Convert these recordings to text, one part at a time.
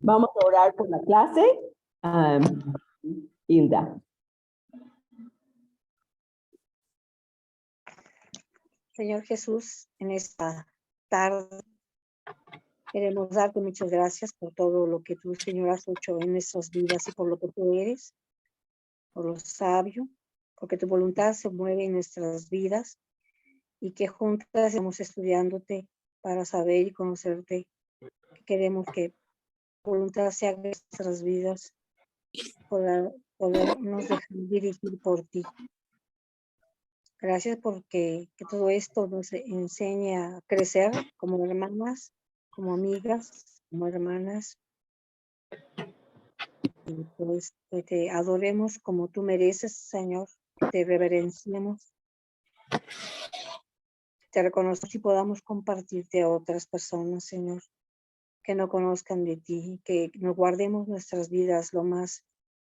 Vamos a orar por la clase. Hilda. Señor Jesús, en esta tarde queremos darte muchas gracias por todo lo que tú, Señor, has hecho en nuestras vidas y por lo que tú eres, por lo sabio, porque tu voluntad se mueve en nuestras vidas y que juntas estamos estudiándote para saber y conocerte. Queremos que tu voluntad se haga en nuestras vidas, podernos dejar dirigir por ti. Gracias porque que todo esto nos enseña a crecer como hermanas, como amigas, como hermanas. Y pues que te adoremos como tú mereces, Señor, que te reverenciemos, te reconozcamos y podamos compartirte a otras personas, Señor, que no conozcan de ti, que nos guardemos nuestras vidas lo más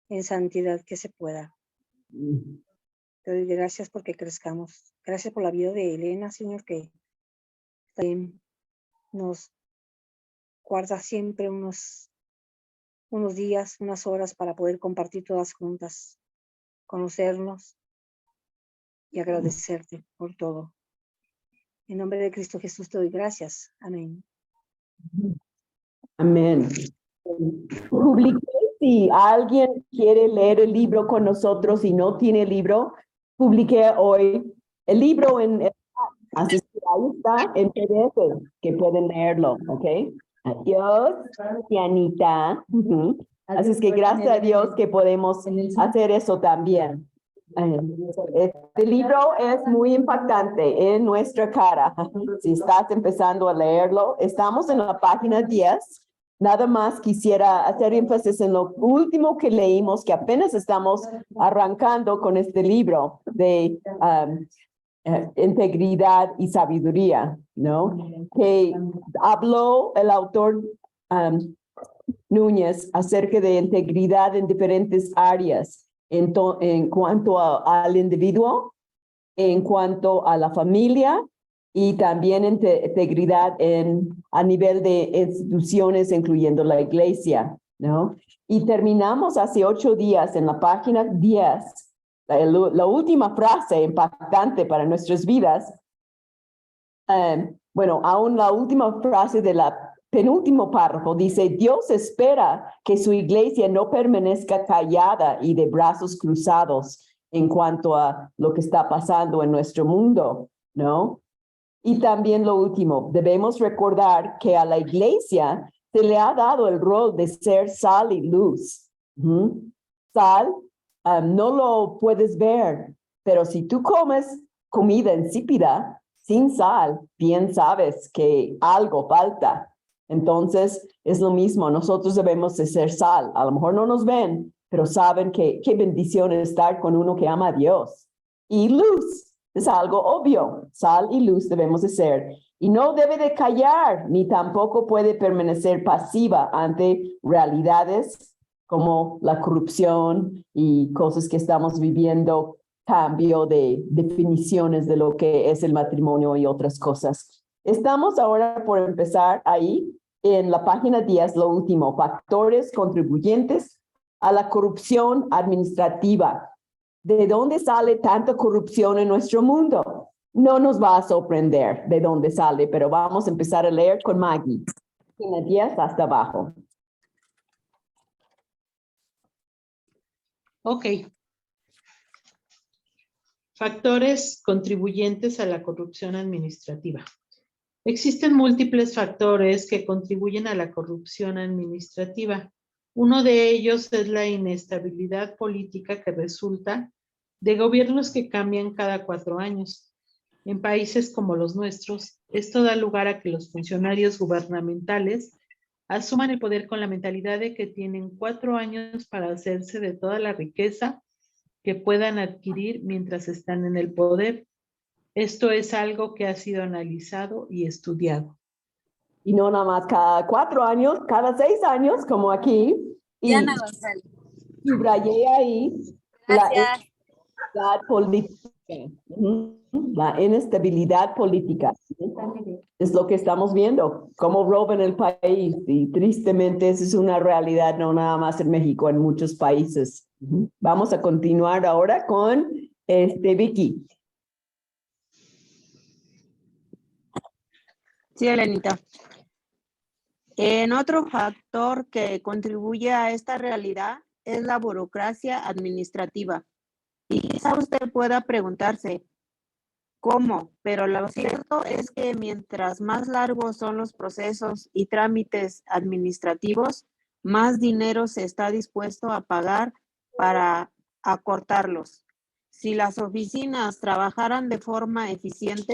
en santidad que se pueda. Te doy gracias porque crezcamos. Gracias por la vida de Elena, Señor, que también nos guarda siempre unos días, unas horas para poder compartir todas juntas, conocernos y agradecerte por todo. En nombre de Cristo Jesús te doy gracias. Amén. Amén. Publiqué, si alguien quiere leer el libro con nosotros y no tiene el libro, publiqué hoy el libro así que ahí está en PDF, que pueden leerlo, ¿ok? Adiós, Dianita. Así es que gracias a Dios que podemos hacer eso también. Este libro es muy impactante en nuestra cara. Si estás empezando a leerlo, estamos en la página 10. Nada más quisiera hacer énfasis en lo último que leímos, que apenas estamos arrancando con este libro de integridad y sabiduría, ¿no? Que habló el autor Núñez acerca de integridad en diferentes áreas, en cuanto al individuo, en cuanto a la familia y también integridad a nivel de instituciones, incluyendo la iglesia, ¿no? Y terminamos hace 8 días en la página 10, la última frase impactante para nuestras vidas. Bueno, aún la última frase de la penúltimo párrafo dice: Dios espera que su iglesia no permanezca callada y de brazos cruzados en cuanto a lo que está pasando en nuestro mundo, ¿no? Y también lo último, debemos recordar que a la iglesia se le ha dado el rol de ser sal y luz. Sal, no lo puedes ver, pero si tú comes comida insípida, sin sal, bien sabes que algo falta. Entonces, es lo mismo, nosotros debemos de ser sal. A lo mejor no nos ven, pero saben que qué bendición es estar con uno que ama a Dios. Y luz, es algo obvio, sal y luz debemos de ser. Y no debe de callar, ni tampoco puede permanecer pasiva ante realidades como la corrupción y cosas que estamos viviendo, cambio de definiciones de lo que es el matrimonio y otras cosas. Estamos ahora por empezar ahí en la página 10, lo último, factores contribuyentes a la corrupción administrativa. ¿De dónde sale tanta corrupción en nuestro mundo? No nos va a sorprender de dónde sale, pero vamos a empezar a leer con Maggie. Página 10 hasta abajo. Ok. Factores contribuyentes a la corrupción administrativa. Existen múltiples factores que contribuyen a la corrupción administrativa. Uno de ellos es la inestabilidad política que resulta de gobiernos que cambian cada 4 años. En países como los nuestros, esto da lugar a que los funcionarios gubernamentales asuman el poder con la mentalidad de que tienen 4 años para hacerse de toda la riqueza que puedan adquirir mientras están en el poder. Esto es algo que ha sido analizado y estudiado. Y no nada más cada 4 años, cada 6 años, como aquí. Diana González. Subrayé ahí Gracias. la política La inestabilidad política es lo que estamos viendo, cómo roban el país y tristemente esa es una realidad no nada más en México, en muchos países. Vamos a continuar ahora con Vicky. Sí, Elenita. En otro factor que contribuye a esta realidad es la burocracia administrativa. Y quizá usted pueda preguntarse, ¿cómo? Pero lo cierto es que mientras más largos son los procesos y trámites administrativos, más dinero se está dispuesto a pagar para acortarlos. Si las oficinas trabajaran de forma eficiente,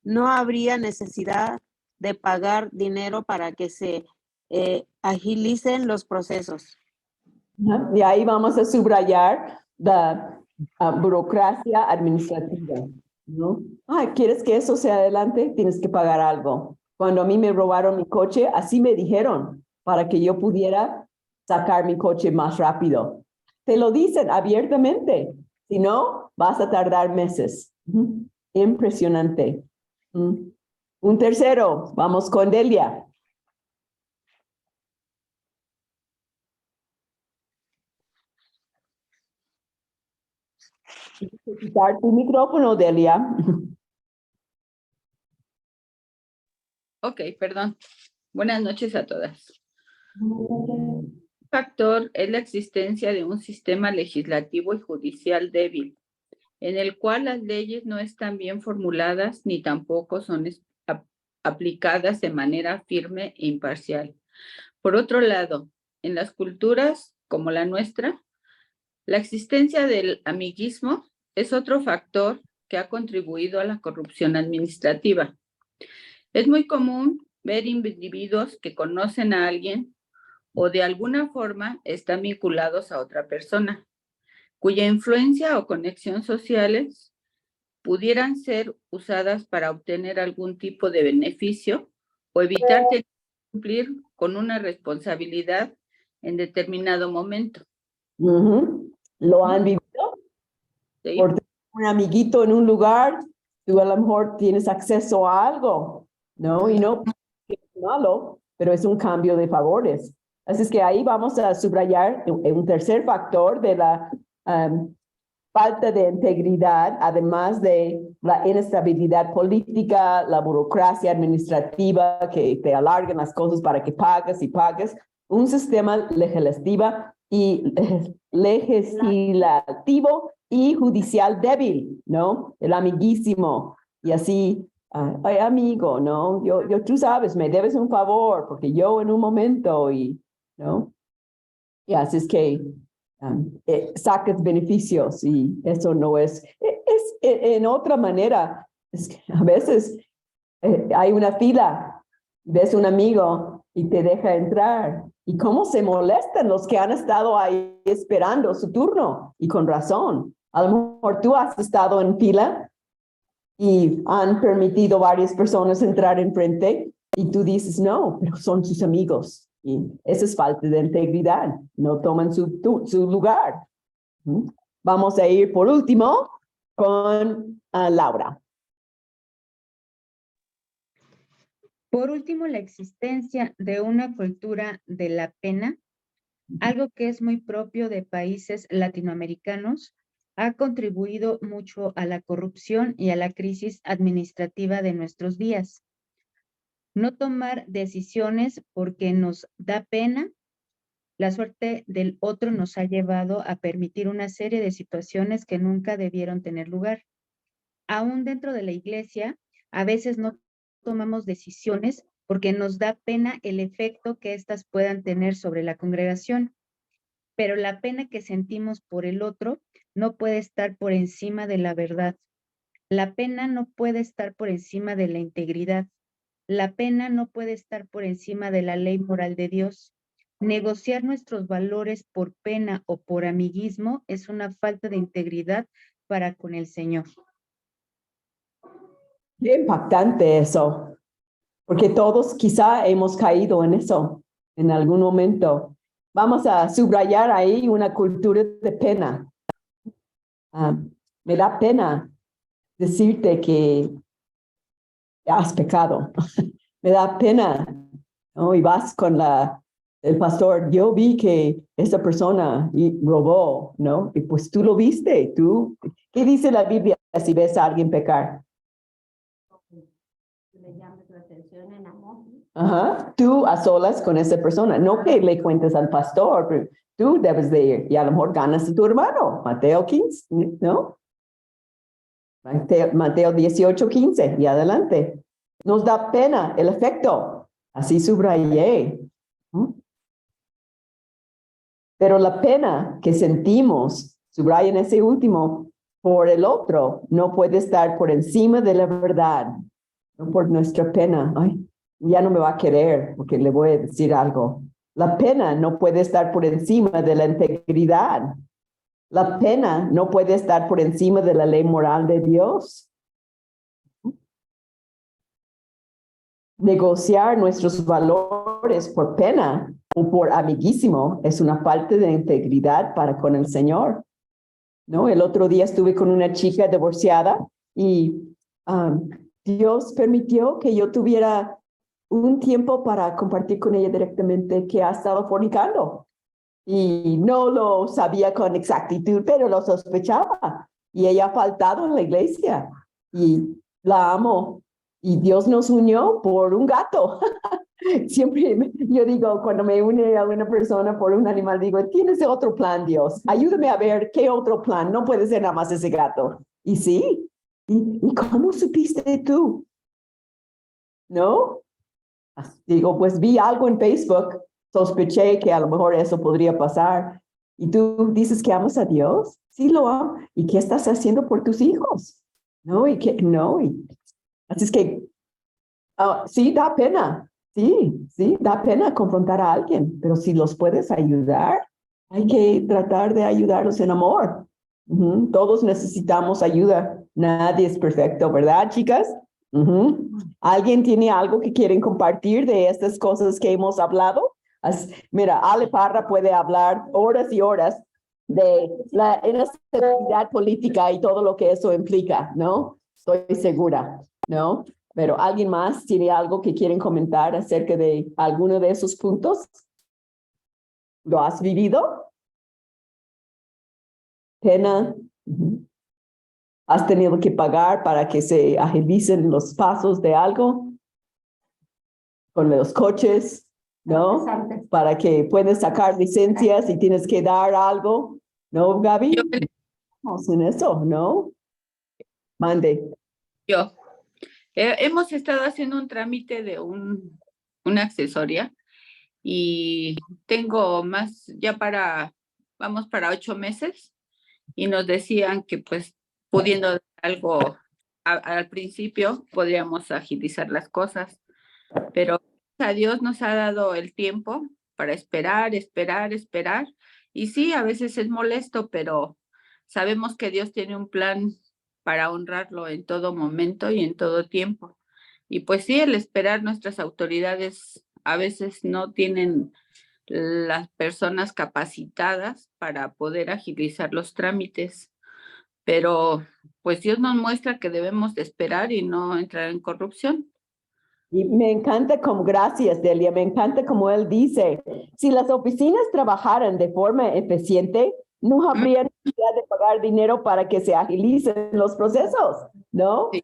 no habría necesidad de pagar dinero para que se agilicen los procesos. Y ahí vamos a subrayar la burocracia administrativa, ¿no? ¿Quieres que eso sea adelante? Tienes que pagar algo. Cuando a mí me robaron mi coche, así me dijeron, para que yo pudiera sacar mi coche más rápido. Te lo dicen abiertamente. Si no, vas a tardar meses. Impresionante. Un tercero, vamos con Delia. Quitar tu micrófono, Delia. Ok, perdón. Buenas noches a todas. Un factor es la existencia de un sistema legislativo y judicial débil, en el cual las leyes no están bien formuladas ni tampoco son aplicadas de manera firme e imparcial. Por otro lado, en las culturas como la nuestra, la existencia del amiguismo es otro factor que ha contribuido a la corrupción administrativa. Es muy común ver individuos que conocen a alguien o de alguna forma están vinculados a otra persona, cuya influencia o conexión sociales pudieran ser usadas para obtener algún tipo de beneficio o evitar tener que cumplir con una responsabilidad en determinado momento. ¿Lo han vivido? ¿Sí? Por tener un amiguito en un lugar, tú a lo mejor tienes acceso a algo, ¿no? Y no es malo, pero es un cambio de favores. Así es que ahí vamos a subrayar un tercer factor de la falta de integridad, además de la inestabilidad política, la burocracia administrativa que te alargan las cosas para que pagues y pagues, un sistema legislativo y judicial débil, ¿no? El amiguísimo y así, ay amigo, ¿no? Tú sabes, me debes un favor porque yo en un momento y, ¿no? Y así es que sacas beneficios y eso no es en otra manera, es que a veces hay una fila, ves un amigo y te deja entrar y cómo se molestan los que han estado ahí esperando su turno y con razón. A lo mejor tú has estado en fila y han permitido varias personas entrar enfrente y tú dices no, pero son sus amigos. Y esa es falta de integridad, no toman su lugar. Vamos a ir por último con Laura. Por último, la existencia de una cultura de la pena, algo que es muy propio de países latinoamericanos, ha contribuido mucho a la corrupción y a la crisis administrativa de nuestros días. No tomar decisiones porque nos da pena. La suerte del otro nos ha llevado a permitir una serie de situaciones que nunca debieron tener lugar. Aún dentro de la iglesia, a veces no tomamos decisiones porque nos da pena el efecto que éstas puedan tener sobre la congregación. Pero la pena que sentimos por el otro no puede estar por encima de la verdad. La pena no puede estar por encima de la integridad. La pena no puede estar por encima de la ley moral de Dios. Negociar nuestros valores por pena o por amiguismo es una falta de integridad para con el Señor. Qué impactante eso, porque todos quizá hemos caído en eso en algún momento. Vamos a subrayar ahí una cultura de pena. Me da pena decirte que has pecado. Me da pena, ¿no? Y vas con el pastor, yo vi que esa persona robó, ¿no? Y pues tú lo viste, tú. ¿Qué dice la Biblia si ves a alguien pecar? Le llames la atención en amor. Ajá, tú a solas con esa persona, no que le cuentes al pastor, pero tú debes de ir y a lo mejor ganas a tu hermano, Mateo 15, ¿no? Mateo 18:15 y adelante. Nos da pena el efecto, así subrayé. Pero la pena que sentimos, subrayen ese último, por el otro, no puede estar por encima de la verdad, no por nuestra pena. Ay, ya no me va a querer porque le voy a decir algo. La pena no puede estar por encima de la integridad. La pena no puede estar por encima de la ley moral de Dios. Negociar nuestros valores por pena o por amiguísimo es una falta de integridad para con el Señor, ¿no? El otro día estuve con una chica divorciada y Dios permitió que yo tuviera un tiempo para compartir con ella directamente que ha estado fornicando. Y no lo sabía con exactitud, pero lo sospechaba. Y ella ha faltado en la iglesia. Y la amo. Y Dios nos unió por un gato. Siempre yo digo, cuando me une a una persona por un animal, digo, tienes otro plan, Dios. Ayúdame a ver qué otro plan. No puede ser nada más ese gato. Y sí. ¿Y cómo supiste tú? ¿No? Digo, pues vi algo en Facebook, sospeché que a lo mejor eso podría pasar. ¿Y tú dices que amas a Dios? Sí, lo amo. ¿Y qué estás haciendo por tus hijos? No, así es que sí, da pena. Sí, da pena confrontar a alguien, pero si los puedes ayudar, hay que tratar de ayudarlos en amor. Todos necesitamos ayuda. Nadie es perfecto, ¿verdad, chicas? ¿Alguien tiene algo que quieren compartir de estas cosas que hemos hablado? Mira, Ale Parra puede hablar horas y horas de la inestabilidad política y todo lo que eso implica, ¿no? Estoy segura, ¿no? Pero ¿alguien más tiene algo que quieren comentar acerca de alguno de esos puntos? ¿Lo has vivido? Pena. ¿Has tenido que pagar para que se agilicen los pasos de algo? Con los coches, ¿no? Para que puedas sacar licencias y tienes que dar algo, ¿no, Gaby? Estamos en eso, ¿no? Mande. Yo. Hemos estado haciendo un trámite de una accesoria y tengo vamos para 8 meses y nos decían que pues pudiendo dar algo al principio podríamos agilizar las cosas, pero a Dios nos ha dado el tiempo para esperar y sí, a veces es molesto, pero sabemos que Dios tiene un plan para honrarlo en todo momento y en todo tiempo. Y pues sí, el esperar, nuestras autoridades a veces no tienen las personas capacitadas para poder agilizar los trámites, pero pues Dios nos muestra que debemos de esperar y no entrar en corrupción. Y me encanta gracias, Delia, me encanta como él dice, si las oficinas trabajaran de forma eficiente, no habría necesidad de pagar dinero para que se agilicen los procesos, ¿no? Sí.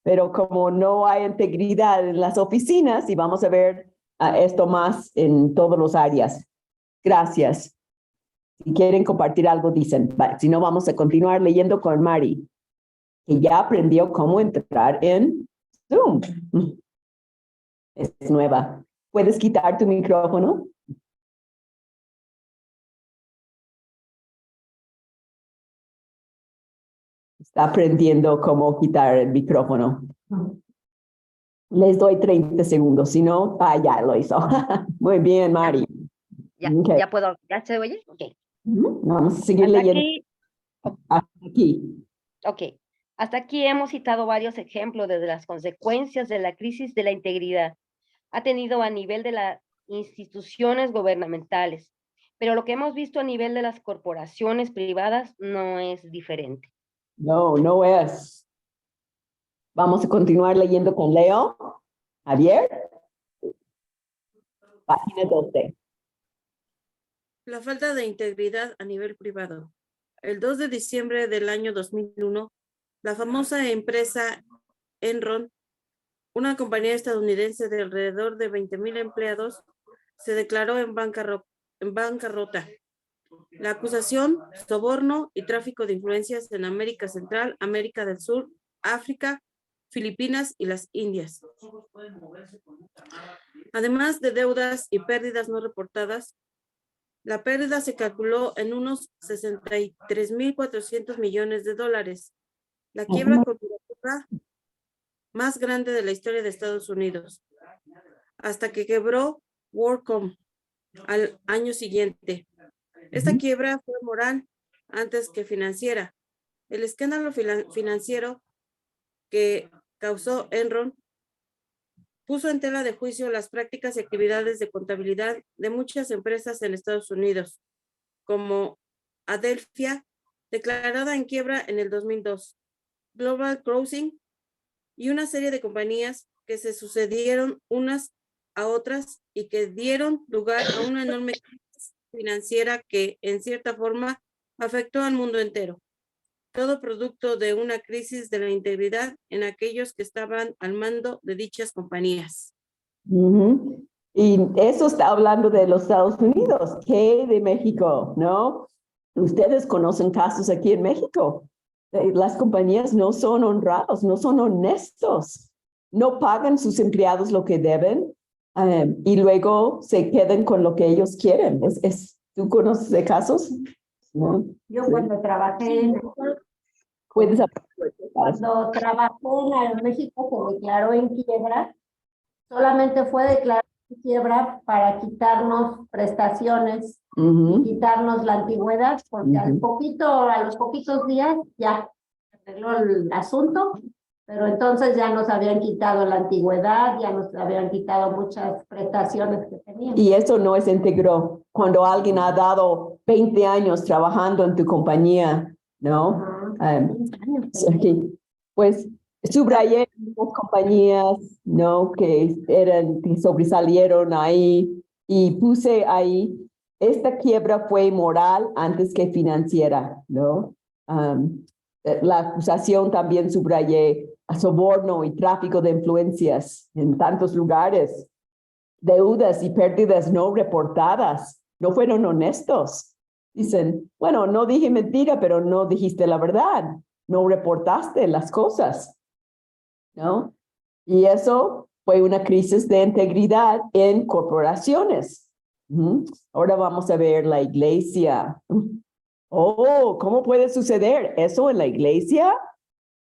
Pero como no hay integridad en las oficinas, y vamos a ver esto más en todas las áreas. Gracias. Si quieren compartir algo, dicen. Si no, vamos a continuar leyendo con Mari, que ya aprendió cómo entrar en Zoom. Es nueva. ¿Puedes quitar tu micrófono? Está aprendiendo cómo quitar el micrófono. Les doy 30 segundos, si no, ya lo hizo. Muy bien, Mari. Ya puedo, ¿ya se oye? Ok. Vamos a seguir Hasta leyendo. aquí, Aquí. hasta aquí hemos citado varios ejemplos de las consecuencias de la crisis de la integridad. Ha tenido a nivel de las instituciones gubernamentales, pero lo que hemos visto a nivel de las corporaciones privadas no es diferente. No es. Vamos a continuar leyendo con Leo. Javier. Página 12. La falta de integridad a nivel privado. El 2 de diciembre del año 2001, la famosa empresa Enron, una compañía estadounidense de alrededor de 20,000 empleados, se declaró en bancarrota. La acusación, soborno y tráfico de influencias en América Central, América del Sur, África, Filipinas y las Indias. Además de deudas y pérdidas no reportadas, la pérdida se calculó en unos 63,400 millones de dólares. La quiebra corporativa más grande de la historia de Estados Unidos, hasta que quebró WorldCom al año siguiente. Esta quiebra fue moral antes que financiera. El escándalo financiero que causó Enron puso en tela de juicio las prácticas y actividades de contabilidad de muchas empresas en Estados Unidos, como Adelphia, declarada en quiebra en el 2002, Global Crossing y una serie de compañías que se sucedieron unas a otras y que dieron lugar a una enorme crisis financiera que, en cierta forma, afectó al mundo entero. Todo producto de una crisis de la integridad en aquellos que estaban al mando de dichas compañías. Y eso está hablando de los Estados Unidos. ¿Qué de México? ¿No? Ustedes conocen casos aquí en México. Las compañías no son honrados, no son honestos. No pagan sus empleados lo que deben y luego se quedan con lo que ellos quieren. ¿Tú conoces de casos? ¿No? Yo cuando trabajé en Puedes Cuando trabajó en Aeroméxico se declaró en quiebra, solamente fue declarado en quiebra para quitarnos prestaciones, quitarnos la antigüedad, porque a los poquitos días ya arregló el asunto, pero entonces ya nos habían quitado la antigüedad, ya nos habían quitado muchas prestaciones que teníamos. Y eso no es íntegro cuando alguien ha dado 20 años trabajando en tu compañía, ¿no? Pues subrayé las compañías, ¿no? Que sobresalieron ahí y puse ahí, esta quiebra fue moral antes que financiera, ¿no? La acusación también subrayé a soborno y tráfico de influencias en tantos lugares, deudas y pérdidas no reportadas, no fueron honestos. Dicen, bueno, no dije mentira, pero no dijiste la verdad. No reportaste las cosas, ¿no? Y eso fue una crisis de integridad en corporaciones. Ahora vamos a ver la iglesia. Oh, ¿cómo puede suceder eso en la iglesia?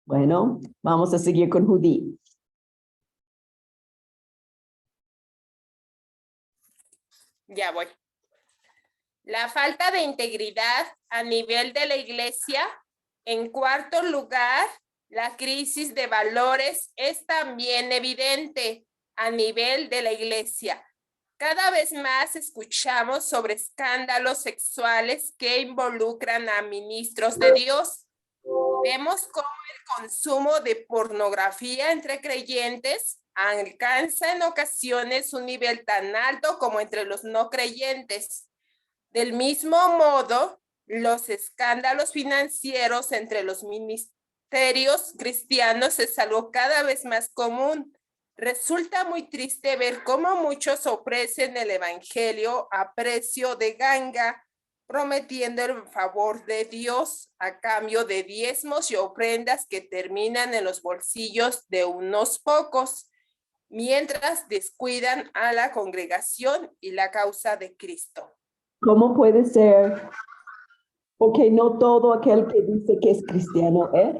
Bueno, vamos a seguir con Judy. Ya voy. La falta de integridad a nivel de la iglesia. En cuarto lugar, la crisis de valores es también evidente a nivel de la iglesia. Cada vez más escuchamos sobre escándalos sexuales que involucran a ministros de Dios. Vemos cómo el consumo de pornografía entre creyentes alcanza en ocasiones un nivel tan alto como entre los no creyentes. Del mismo modo, los escándalos financieros entre los ministerios cristianos es algo cada vez más común. Resulta muy triste ver cómo muchos ofrecen el evangelio a precio de ganga, prometiendo el favor de Dios a cambio de diezmos y ofrendas que terminan en los bolsillos de unos pocos, mientras descuidan a la congregación y la causa de Cristo. ¿Cómo puede ser? Porque no todo aquel que dice que es cristiano es.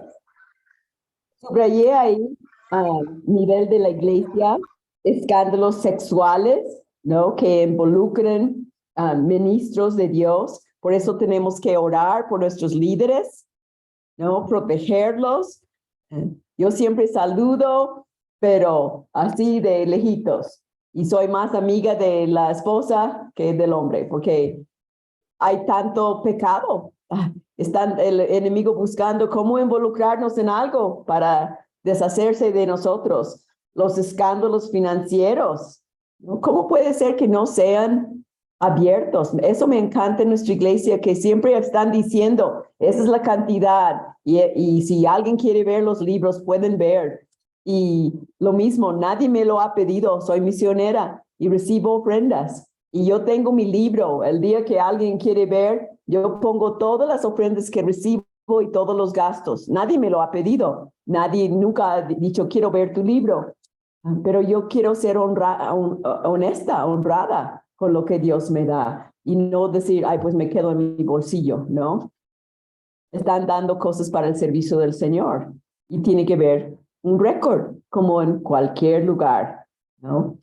Subrayé ahí a nivel de la iglesia escándalos sexuales, ¿no? Que involucren ministros de Dios. Por eso tenemos que orar por nuestros líderes, ¿no? Protegerlos. Yo siempre saludo, pero así de lejitos. Y soy más amiga de la esposa que del hombre, porque hay tanto pecado. Está el enemigo buscando cómo involucrarnos en algo para deshacerse de nosotros. Los escándalos financieros, ¿no? ¿Cómo puede ser que no sean abiertos? Eso me encanta en nuestra iglesia, que siempre están diciendo, esa es la cantidad, y si alguien quiere ver los libros, pueden ver. Y lo mismo, nadie me lo ha pedido, soy misionera y recibo ofrendas. Y yo tengo mi libro, el día que alguien quiere ver, yo pongo todas las ofrendas que recibo y todos los gastos. Nadie me lo ha pedido, nadie nunca ha dicho, quiero ver tu libro. Pero yo quiero ser honesta, honrada con lo que Dios me da y no decir, ay, pues me quedo en mi bolsillo, ¿no? Están dando cosas para el servicio del Señor y tiene que ver un récord como en cualquier lugar, ¿no?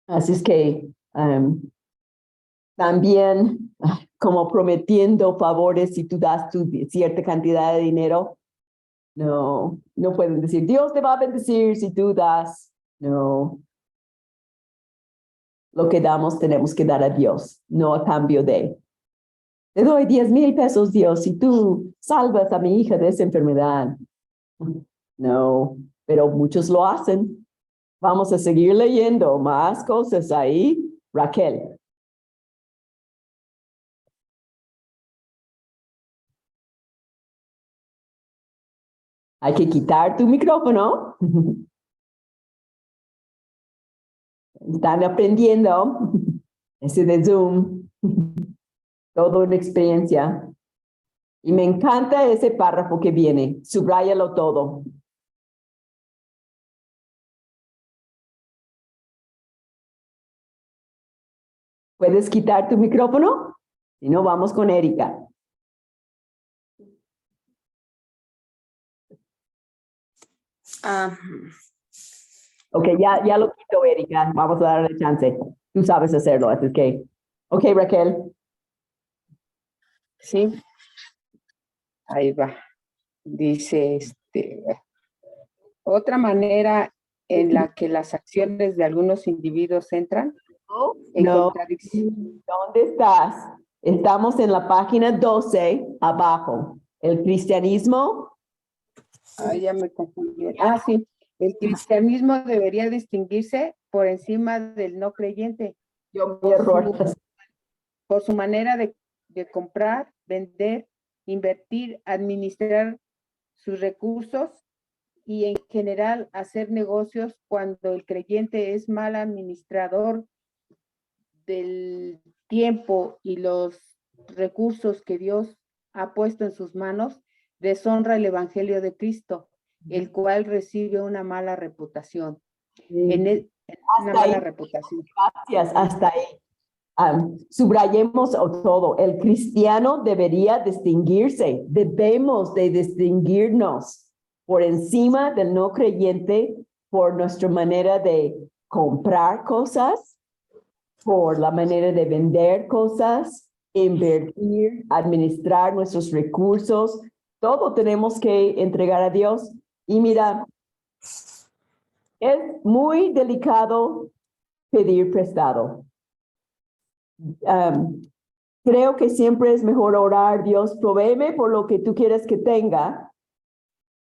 Así es que también como prometiendo favores, si tú das tu cierta cantidad de dinero, no pueden decir, Dios te va a bendecir si tú das. No, lo que damos tenemos que dar a Dios, no a cambio de. Te doy 10,000 pesos, Dios, si tú salvas a mi hija de esa enfermedad. No, pero muchos lo hacen. Vamos a seguir leyendo más cosas ahí. Raquel. Hay que quitar tu micrófono. Están aprendiendo. Ese de Zoom. Todo una experiencia. Y me encanta ese párrafo que viene. Subráyalo todo. ¿Puedes quitar tu micrófono? Si no, vamos con Erika. Ok, ya lo quito, Erika. Vamos a darle chance. Tú sabes hacerlo, así que. Ok, Raquel. Sí. Ahí va. Dice, otra manera en la que las acciones de algunos individuos entran en contradicción. ¿Dónde estás? Estamos en la página 12, abajo. El cristianismo. Ya me confundí. Sí. El cristianismo debería distinguirse por encima del no creyente. Por su manera de comprar, vender, invertir, administrar sus recursos y en general hacer negocios cuando el creyente es mal administrador del tiempo y los recursos que Dios ha puesto en sus manos, deshonra el evangelio de Cristo, el cual recibe una mala reputación. Una mala reputación. Gracias, hasta ahí. Subrayemos todo. El cristiano debería distinguirse. Debemos de distinguirnos por encima del no creyente por nuestra manera de comprar cosas, por la manera de vender cosas, invertir, administrar nuestros recursos. Todo tenemos que entregar a Dios. Y mira, es muy delicado pedir prestado. Creo que siempre es mejor orar, Dios, provéeme por lo que tú quieres que tenga.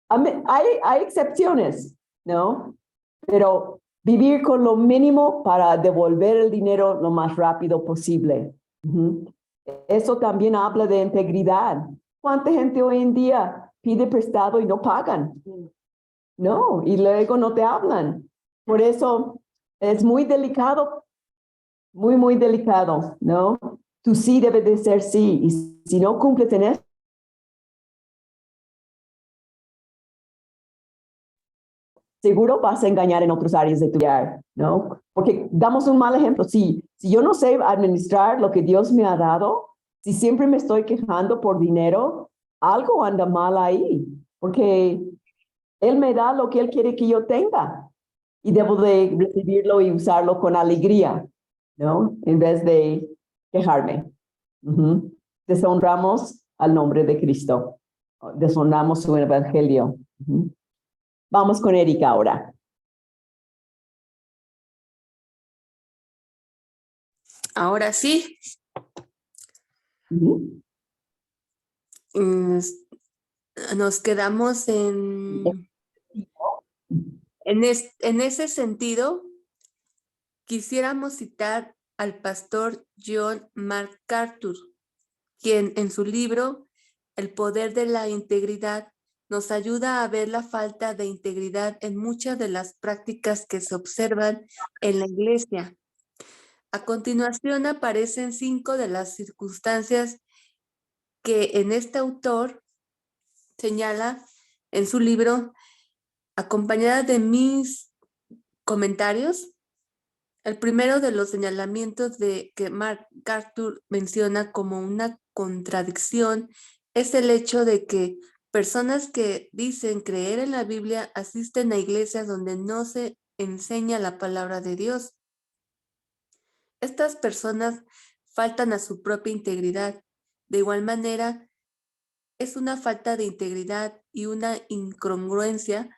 Hay excepciones, ¿no? Pero vivir con lo mínimo para devolver el dinero lo más rápido posible. Eso también habla de integridad. ¿Cuánta gente hoy en día pide prestado y no pagan? No, y luego no te hablan. Por eso es muy delicado, muy delicado, ¿no? Tu sí debe de ser sí, y si no cumples en eso, seguro vas a engañar en otras áreas de tu vida, ¿no? Porque damos un mal ejemplo. Si yo no sé administrar lo que Dios me ha dado, si siempre me estoy quejando por dinero, algo anda mal ahí, porque Él me da lo que Él quiere que yo tenga y debo de recibirlo y usarlo con alegría, ¿no? En vez de quejarme. Deshonramos al nombre de Cristo. Deshonramos su evangelio. Vamos con Erika ahora. Ahora sí. Nos quedamos en En ese sentido, quisiéramos citar al pastor John MacArthur, quien en su libro El poder de la integridad nos ayuda a ver la falta de integridad en muchas de las prácticas que se observan en la iglesia. A continuación aparecen 5 de las circunstancias que en este autor señala en su libro, acompañada de mis comentarios. El primero de los señalamientos que MacArthur menciona como una contradicción es el hecho de que personas que dicen creer en la Biblia asisten a iglesias donde no se enseña la palabra de Dios. Estas personas faltan a su propia integridad. De igual manera, es una falta de integridad y una incongruencia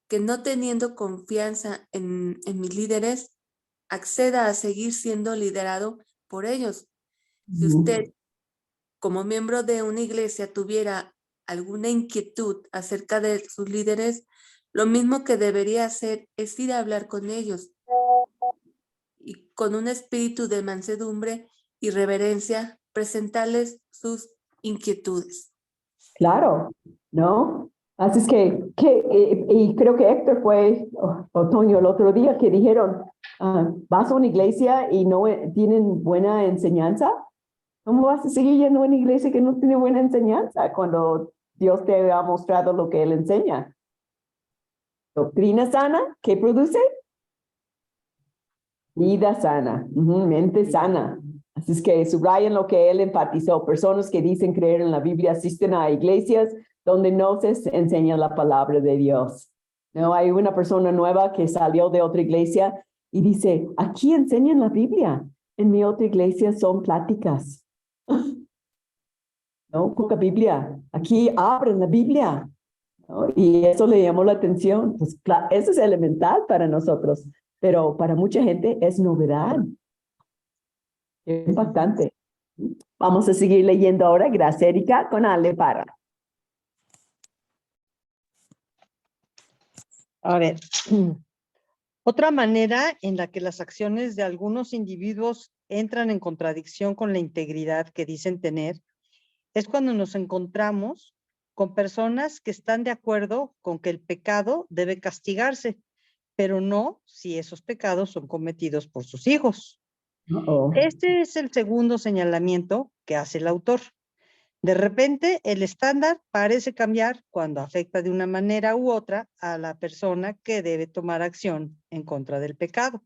que no teniendo confianza en mis líderes, acceda a seguir siendo liderado por ellos. Si usted, como miembro de una iglesia, tuviera alguna inquietud acerca de sus líderes, lo mismo que debería hacer es ir a hablar con ellos y con un espíritu de mansedumbre y reverencia, presentarles sus inquietudes. Claro, ¿no? Así es y creo que Héctor fue, Toño, el otro día que dijeron, vas a una iglesia y no tienen buena enseñanza. ¿Cómo vas a seguir yendo a una iglesia que no tiene buena enseñanza cuando Dios te ha mostrado lo que Él enseña? Doctrina sana, ¿qué produce? Vida sana, mente sana. Así es que subrayen lo que Él enfatizó. Personas que dicen creer en la Biblia asisten a iglesias donde no se enseña la palabra de Dios. No, hay una persona nueva que salió de otra iglesia y dice, aquí enseñan la Biblia. En mi otra iglesia son pláticas. No, poca Biblia. Aquí abren la Biblia. ¿No? Y eso le llamó la atención. Pues eso es elemental para nosotros, pero para mucha gente es novedad. Qué impactante. Vamos a seguir leyendo ahora. Gracias, Erika, con Ale Parra. A ver, otra manera en la que las acciones de algunos individuos entran en contradicción con la integridad que dicen tener es cuando nos encontramos con personas que están de acuerdo con que el pecado debe castigarse, pero no si esos pecados son cometidos por sus hijos. Este es el segundo señalamiento que hace el autor. De repente, el estándar parece cambiar cuando afecta de una manera u otra a la persona que debe tomar acción en contra del pecado.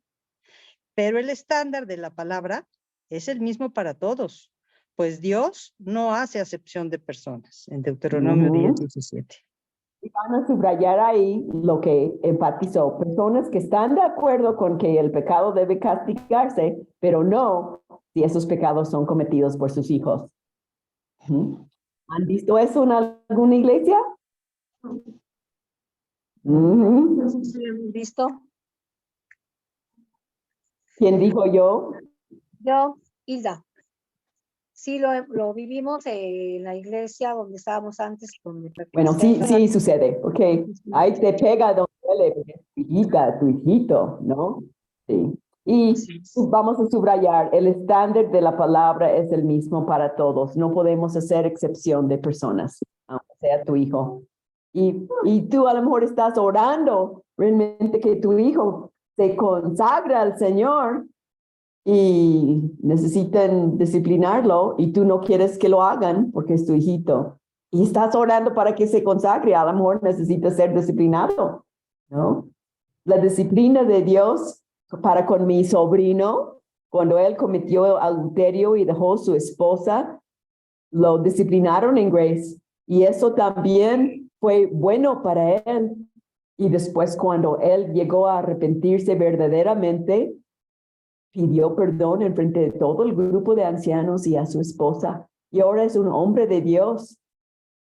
Pero el estándar de la palabra es el mismo para todos, pues Dios no hace acepción de personas, en Deuteronomio 10:17. Y van a subrayar ahí lo que enfatizó. Personas que están de acuerdo con que el pecado debe castigarse, pero no si esos pecados son cometidos por sus hijos. ¿Han visto eso en alguna iglesia? ¿Visto? ¿Quién dijo yo? Yo, Hilda. Sí, lo vivimos en la iglesia donde estábamos antes. Bueno, sí sucede, porque ahí te pega donde duele, tu hijita, tu hijito, ¿no? Sí. Y vamos a subrayar, el estándar de la palabra es el mismo para todos. No podemos hacer excepción de personas, aunque sea tu hijo. Y tú a lo mejor estás orando realmente que tu hijo se consagra al Señor y necesitan disciplinarlo y tú no quieres que lo hagan porque es tu hijito. Y estás orando para que se consagre, a lo mejor necesita ser disciplinado, ¿no? La disciplina de Dios para con mi sobrino, cuando él cometió adulterio y dejó su esposa, lo disciplinaron en Grace. Y eso también fue bueno para él. Y después cuando él llegó a arrepentirse verdaderamente, pidió perdón en frente de todo el grupo de ancianos y a su esposa. Y ahora es un hombre de Dios,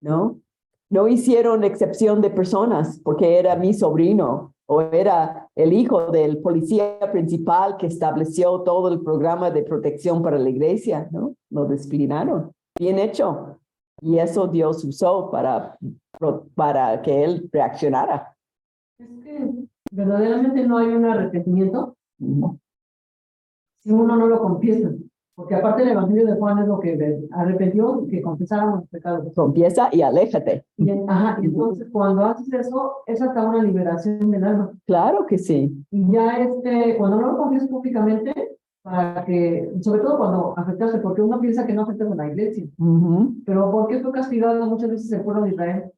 ¿no? No hicieron excepción de personas porque era mi sobrino o era el hijo del policía principal que estableció todo el programa de protección para la iglesia, ¿no? Lo disciplinaron. Bien hecho. Y eso Dios usó para que él reaccionara. Es que verdaderamente no hay un arrepentimiento si uno no lo confiesa. Porque aparte el Evangelio de Juan es lo que arrepentió, que confesáramos los pecados. Confiesa y aléjate. Y entonces cuando haces eso, es hasta una liberación del alma. Claro que sí. Y ya cuando no lo confiesas públicamente, para que, sobre todo cuando afectaste, porque uno piensa que no afectas a la iglesia. Pero ¿por qué fue castigado muchas veces el pueblo de Israel?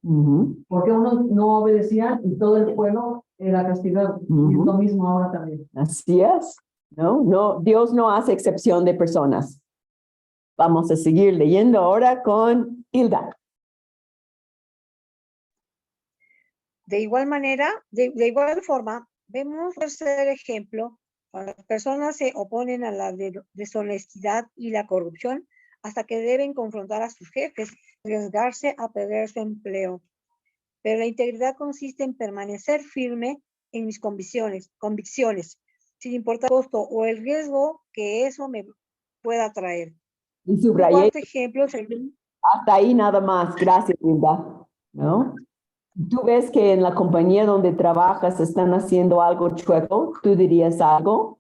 Porque unos no obedecían y todo el pueblo era castigado. Y es lo mismo ahora también. Así es. No, Dios no hace excepción de personas. Vamos a seguir leyendo ahora con Hilda. De igual manera, de igual forma, vemos un tercer ejemplo cuando las personas se oponen a la deshonestidad y la corrupción hasta que deben confrontar a sus jefes, arriesgarse a perder su empleo. Pero la integridad consiste en permanecer firme en mis convicciones, sin importar el costo o el riesgo que eso me pueda traer. Y subrayé. Un cuarto ejemplo es hasta ahí nada más. Gracias, Hilda. ¿No? ¿Tú ves que en la compañía donde trabajas están haciendo algo chueco? ¿Tú dirías algo?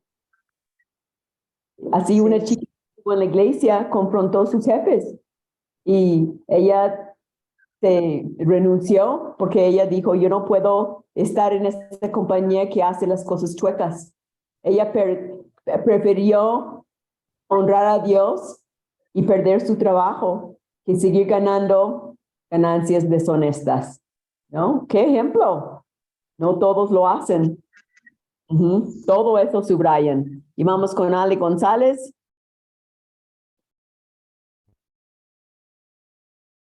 Así una chica en la iglesia confrontó a sus jefes y ella se renunció porque ella dijo, yo no puedo estar en esta compañía que hace las cosas chuecas. Ella prefirió honrar a Dios y perder su trabajo que seguir ganando ganancias deshonestas. ¿No? ¿Qué ejemplo? No todos lo hacen. Todo eso subrayan. Y vamos con Ale González.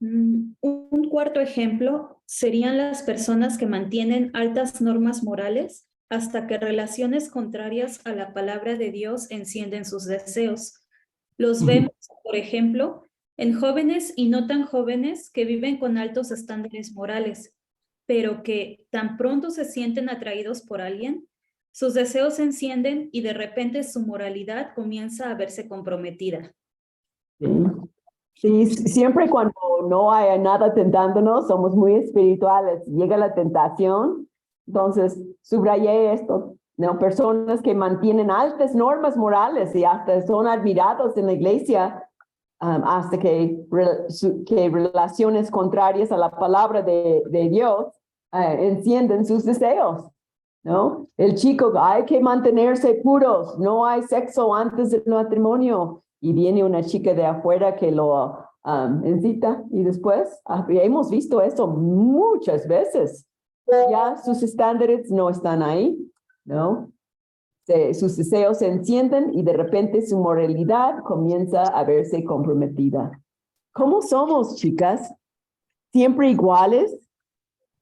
Un cuarto ejemplo serían las personas que mantienen altas normas morales hasta que relaciones contrarias a la palabra de Dios encienden sus deseos. Los vemos, por ejemplo, en jóvenes y no tan jóvenes que viven con altos estándares morales, pero que tan pronto se sienten atraídos por alguien, sus deseos se encienden y de repente su moralidad comienza a verse comprometida. Sí, siempre cuando no haya nada tentándonos, somos muy espirituales. Llega la tentación, entonces subrayé esto, ¿no? Personas que mantienen altas normas morales y hasta son admirados en la iglesia hasta que relaciones contrarias a la palabra de Dios encienden sus deseos, ¿no? El chico, hay que mantenerse puros, no hay sexo antes del matrimonio. Y viene una chica de afuera que lo incita y después hemos visto eso muchas veces. Ya sus estándares no están ahí, ¿no? Sus deseos se encienden y de repente su moralidad comienza a verse comprometida. ¿Cómo somos, chicas? ¿Siempre iguales?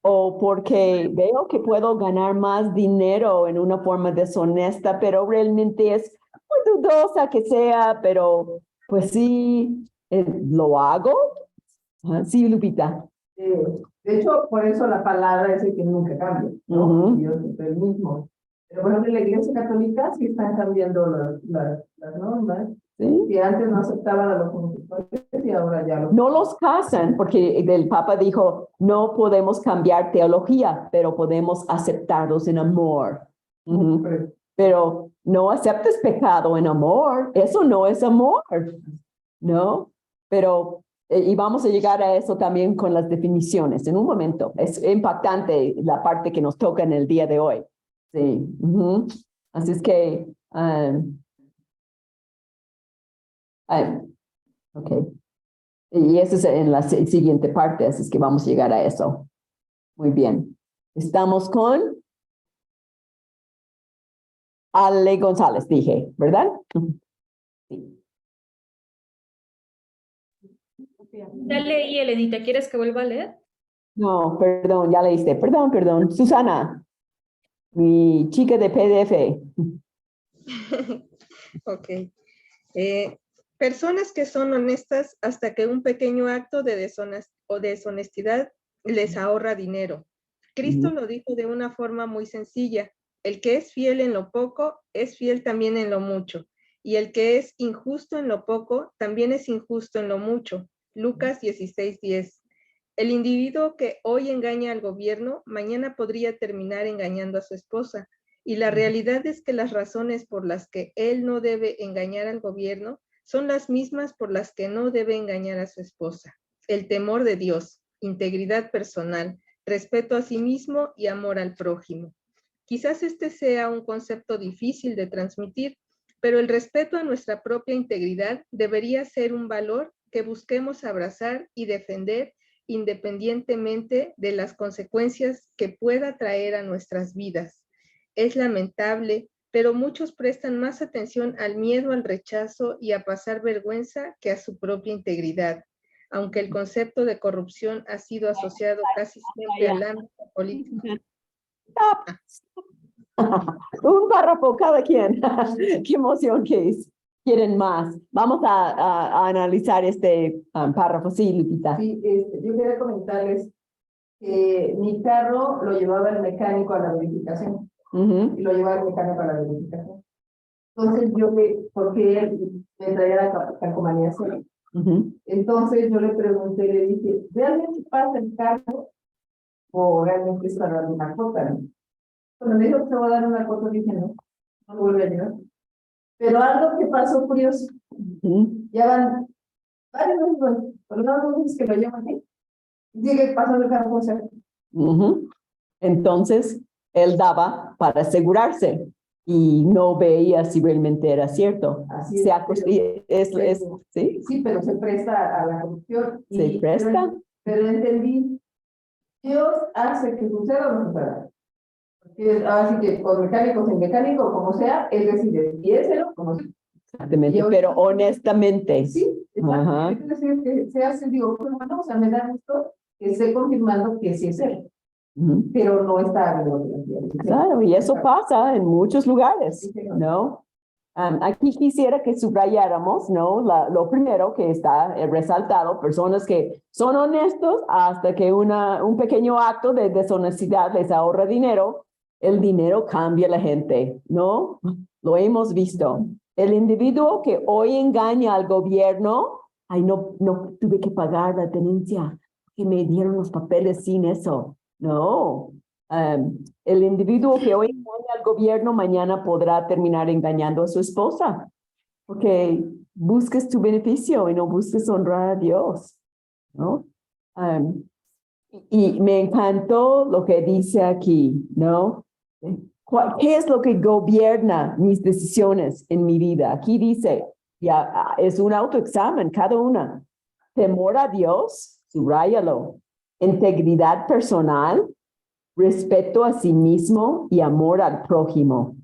¿O porque veo que puedo ganar más dinero en una forma deshonesta, pero realmente es muy dudosa que sea, pero pues sí, lo hago? Sí, Lupita. De hecho, por eso la palabra es el que nunca cambia, ¿no? Dios es el mismo. Pero bueno, en la Iglesia Católica sí están cambiando las normas. ¿Sí? Que antes no aceptaban a los homosexuales y ahora ya los... No los casan, porque el Papa dijo, no podemos cambiar teología, pero podemos aceptarlos en amor. Pero no aceptes pecado en amor, eso no es amor, ¿no? Pero, y vamos a llegar a eso también con las definiciones en un momento. Es impactante la parte que nos toca en el día de hoy. Sí. Así es que, ok. Y eso es en la siguiente parte, así es que vamos a llegar a eso. Muy bien. Estamos con Ale González, dije, ¿verdad? Sí. Ya leí, Elenita, ¿quieres que vuelva a leer? No, perdón, ya leíste. Perdón. Susana, mi chica de PDF. Ok. Personas que son honestas hasta que un pequeño acto de deshonestidad les ahorra dinero. Cristo lo dijo de una forma muy sencilla. El que es fiel en lo poco, es fiel también en lo mucho. Y el que es injusto en lo poco, también es injusto en lo mucho. Lucas 16:10. El individuo que hoy engaña al gobierno, mañana podría terminar engañando a su esposa. Y la realidad es que las razones por las que él no debe engañar al gobierno son las mismas por las que no debe engañar a su esposa. El temor de Dios, integridad personal, respeto a sí mismo y amor al prójimo. Quizás este sea un concepto difícil de transmitir, pero el respeto a nuestra propia integridad debería ser un valor que busquemos abrazar y defender independientemente de las consecuencias que pueda traer a nuestras vidas. Es lamentable, pero muchos prestan más atención al miedo al rechazo y a pasar vergüenza que a su propia integridad, aunque el concepto de corrupción ha sido asociado casi siempre al ámbito político. Un párrafo cada quien. Qué emoción que es. Quieren más. Vamos a analizar este párrafo. Sí, Lupita. Sí, yo quería comentarles que mi carro lo llevaba el mecánico a la verificación. Y lo llevaba el mecánico a la verificación. Entonces porque él me traía la calcomanía cero. Entonces yo le pregunté, le dije, ¿realmente pasa el carro o realmente es para dar una cuota? Cuando me dijo que se va a dar una cuota, dije, no lo vuelve a llevar. Pero algo que pasó curioso, ya van varios meses, pero no dices que lo llevan aquí, sigue pasando el carro. Entonces, él daba para asegurarse y no veía si realmente era cierto. Así ¿sí? Sí, pero se presta a la corrupción. ¿Se presta? Pero entendí, Dios hace que suceda o no suceda. Así que con mecánicos en mecánico, como sea, él decide si es él o como sea. Exactamente, pero honestamente. Sí, exactamente. Que se hace, digo, bueno, o sea, me da gusto que esté confirmando que sí es él. Pero no está. Claro, y eso pasa en muchos lugares, ¿no? Aquí quisiera que subrayáramos, ¿no? Lo primero que está resaltado, personas que son honestos hasta que un pequeño acto de deshonestidad les ahorra dinero, el dinero cambia a la gente, ¿no? Lo hemos visto. El individuo que hoy engaña al gobierno, ay, no tuve que pagar la tenencia, que me dieron los papeles sin eso. No. El individuo que hoy engaña al gobierno mañana podrá terminar engañando a su esposa, porque busques tu beneficio y no busques honrar a Dios, ¿no? Y me encantó lo que dice aquí, ¿no? ¿Qué es lo que gobierna mis decisiones en mi vida? Aquí dice, ya es un autoexamen cada una. Temor a Dios, subráyalo. Integridad personal, respeto a sí mismo y amor al prójimo,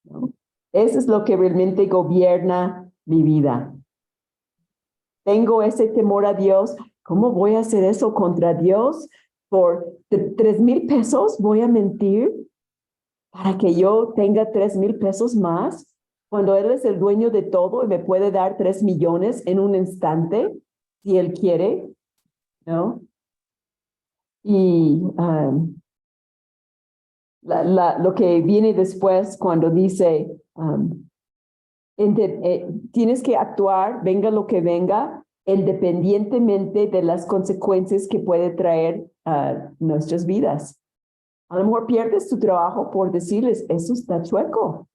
¿no? Eso es lo que realmente gobierna mi vida. Tengo ese temor a Dios. ¿Cómo voy a hacer eso contra Dios? Por 3,000 pesos voy a mentir para que yo tenga 3,000 pesos más, cuando Él es el dueño de todo y me puede dar 3 millones en un instante, si Él quiere, ¿no? Y lo que viene después cuando dice, tienes que actuar, venga lo que venga, independientemente de las consecuencias que puede traer a nuestras vidas. A lo mejor pierdes tu trabajo por decirles, eso está chueco.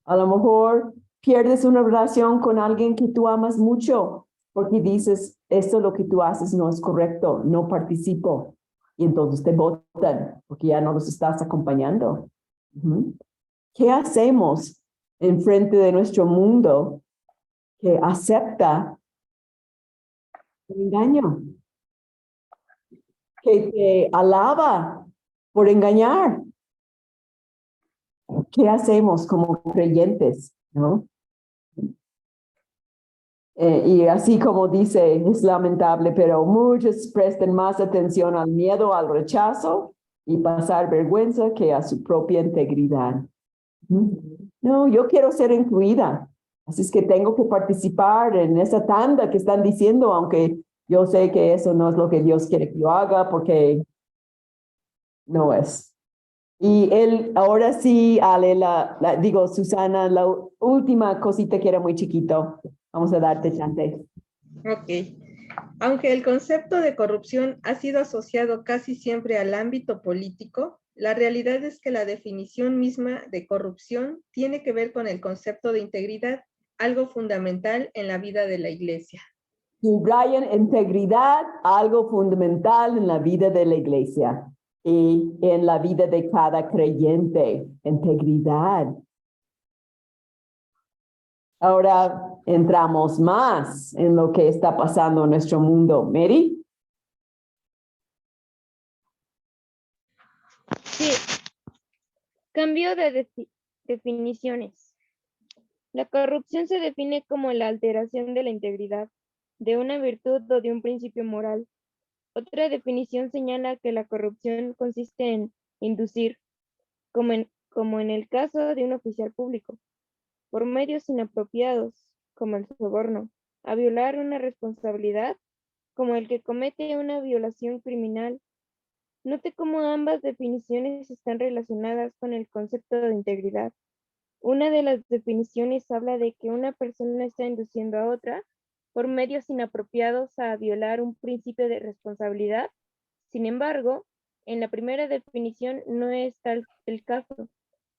A lo mejor pierdes una relación con alguien que tú amas mucho porque dices, esto lo que tú haces no es correcto, no participo. Y entonces te botan porque ya no los estás acompañando. ¿Qué hacemos en frente de nuestro mundo que acepta el engaño? Que te alaba por engañar. ¿Qué hacemos como creyentes, no? Y así como dice, es lamentable, pero muchos prestan más atención al miedo, al rechazo y pasar vergüenza que a su propia integridad. No, yo quiero ser incluida, así es que tengo que participar en esa tanda que están diciendo, aunque yo sé que eso no es lo que Dios quiere que yo haga, porque no es. Y él, ahora sí, Ale, Susana, la última cosita que era muy chiquito. Vamos a darte chance. Ok. Aunque el concepto de corrupción ha sido asociado casi siempre al ámbito político, la realidad es que la definición misma de corrupción tiene que ver con el concepto de integridad, algo fundamental en la vida de la iglesia. Subrayan integridad, algo fundamental en la vida de la iglesia y en la vida de cada creyente. Integridad. Ahora entramos más en lo que está pasando en nuestro mundo. Mary. Sí, cambio de definiciones. La corrupción se define como la alteración de la integridad, de una virtud o de un principio moral. Otra definición señala que la corrupción consiste en inducir, como en el caso de un oficial público, por medios inapropiados, como el soborno, a violar una responsabilidad, como el que comete una violación criminal. Note cómo ambas definiciones están relacionadas con el concepto de integridad. Una de las definiciones habla de que una persona está induciendo a otra por medios inapropiados a violar un principio de responsabilidad. Sin embargo, en la primera definición no es tal el caso,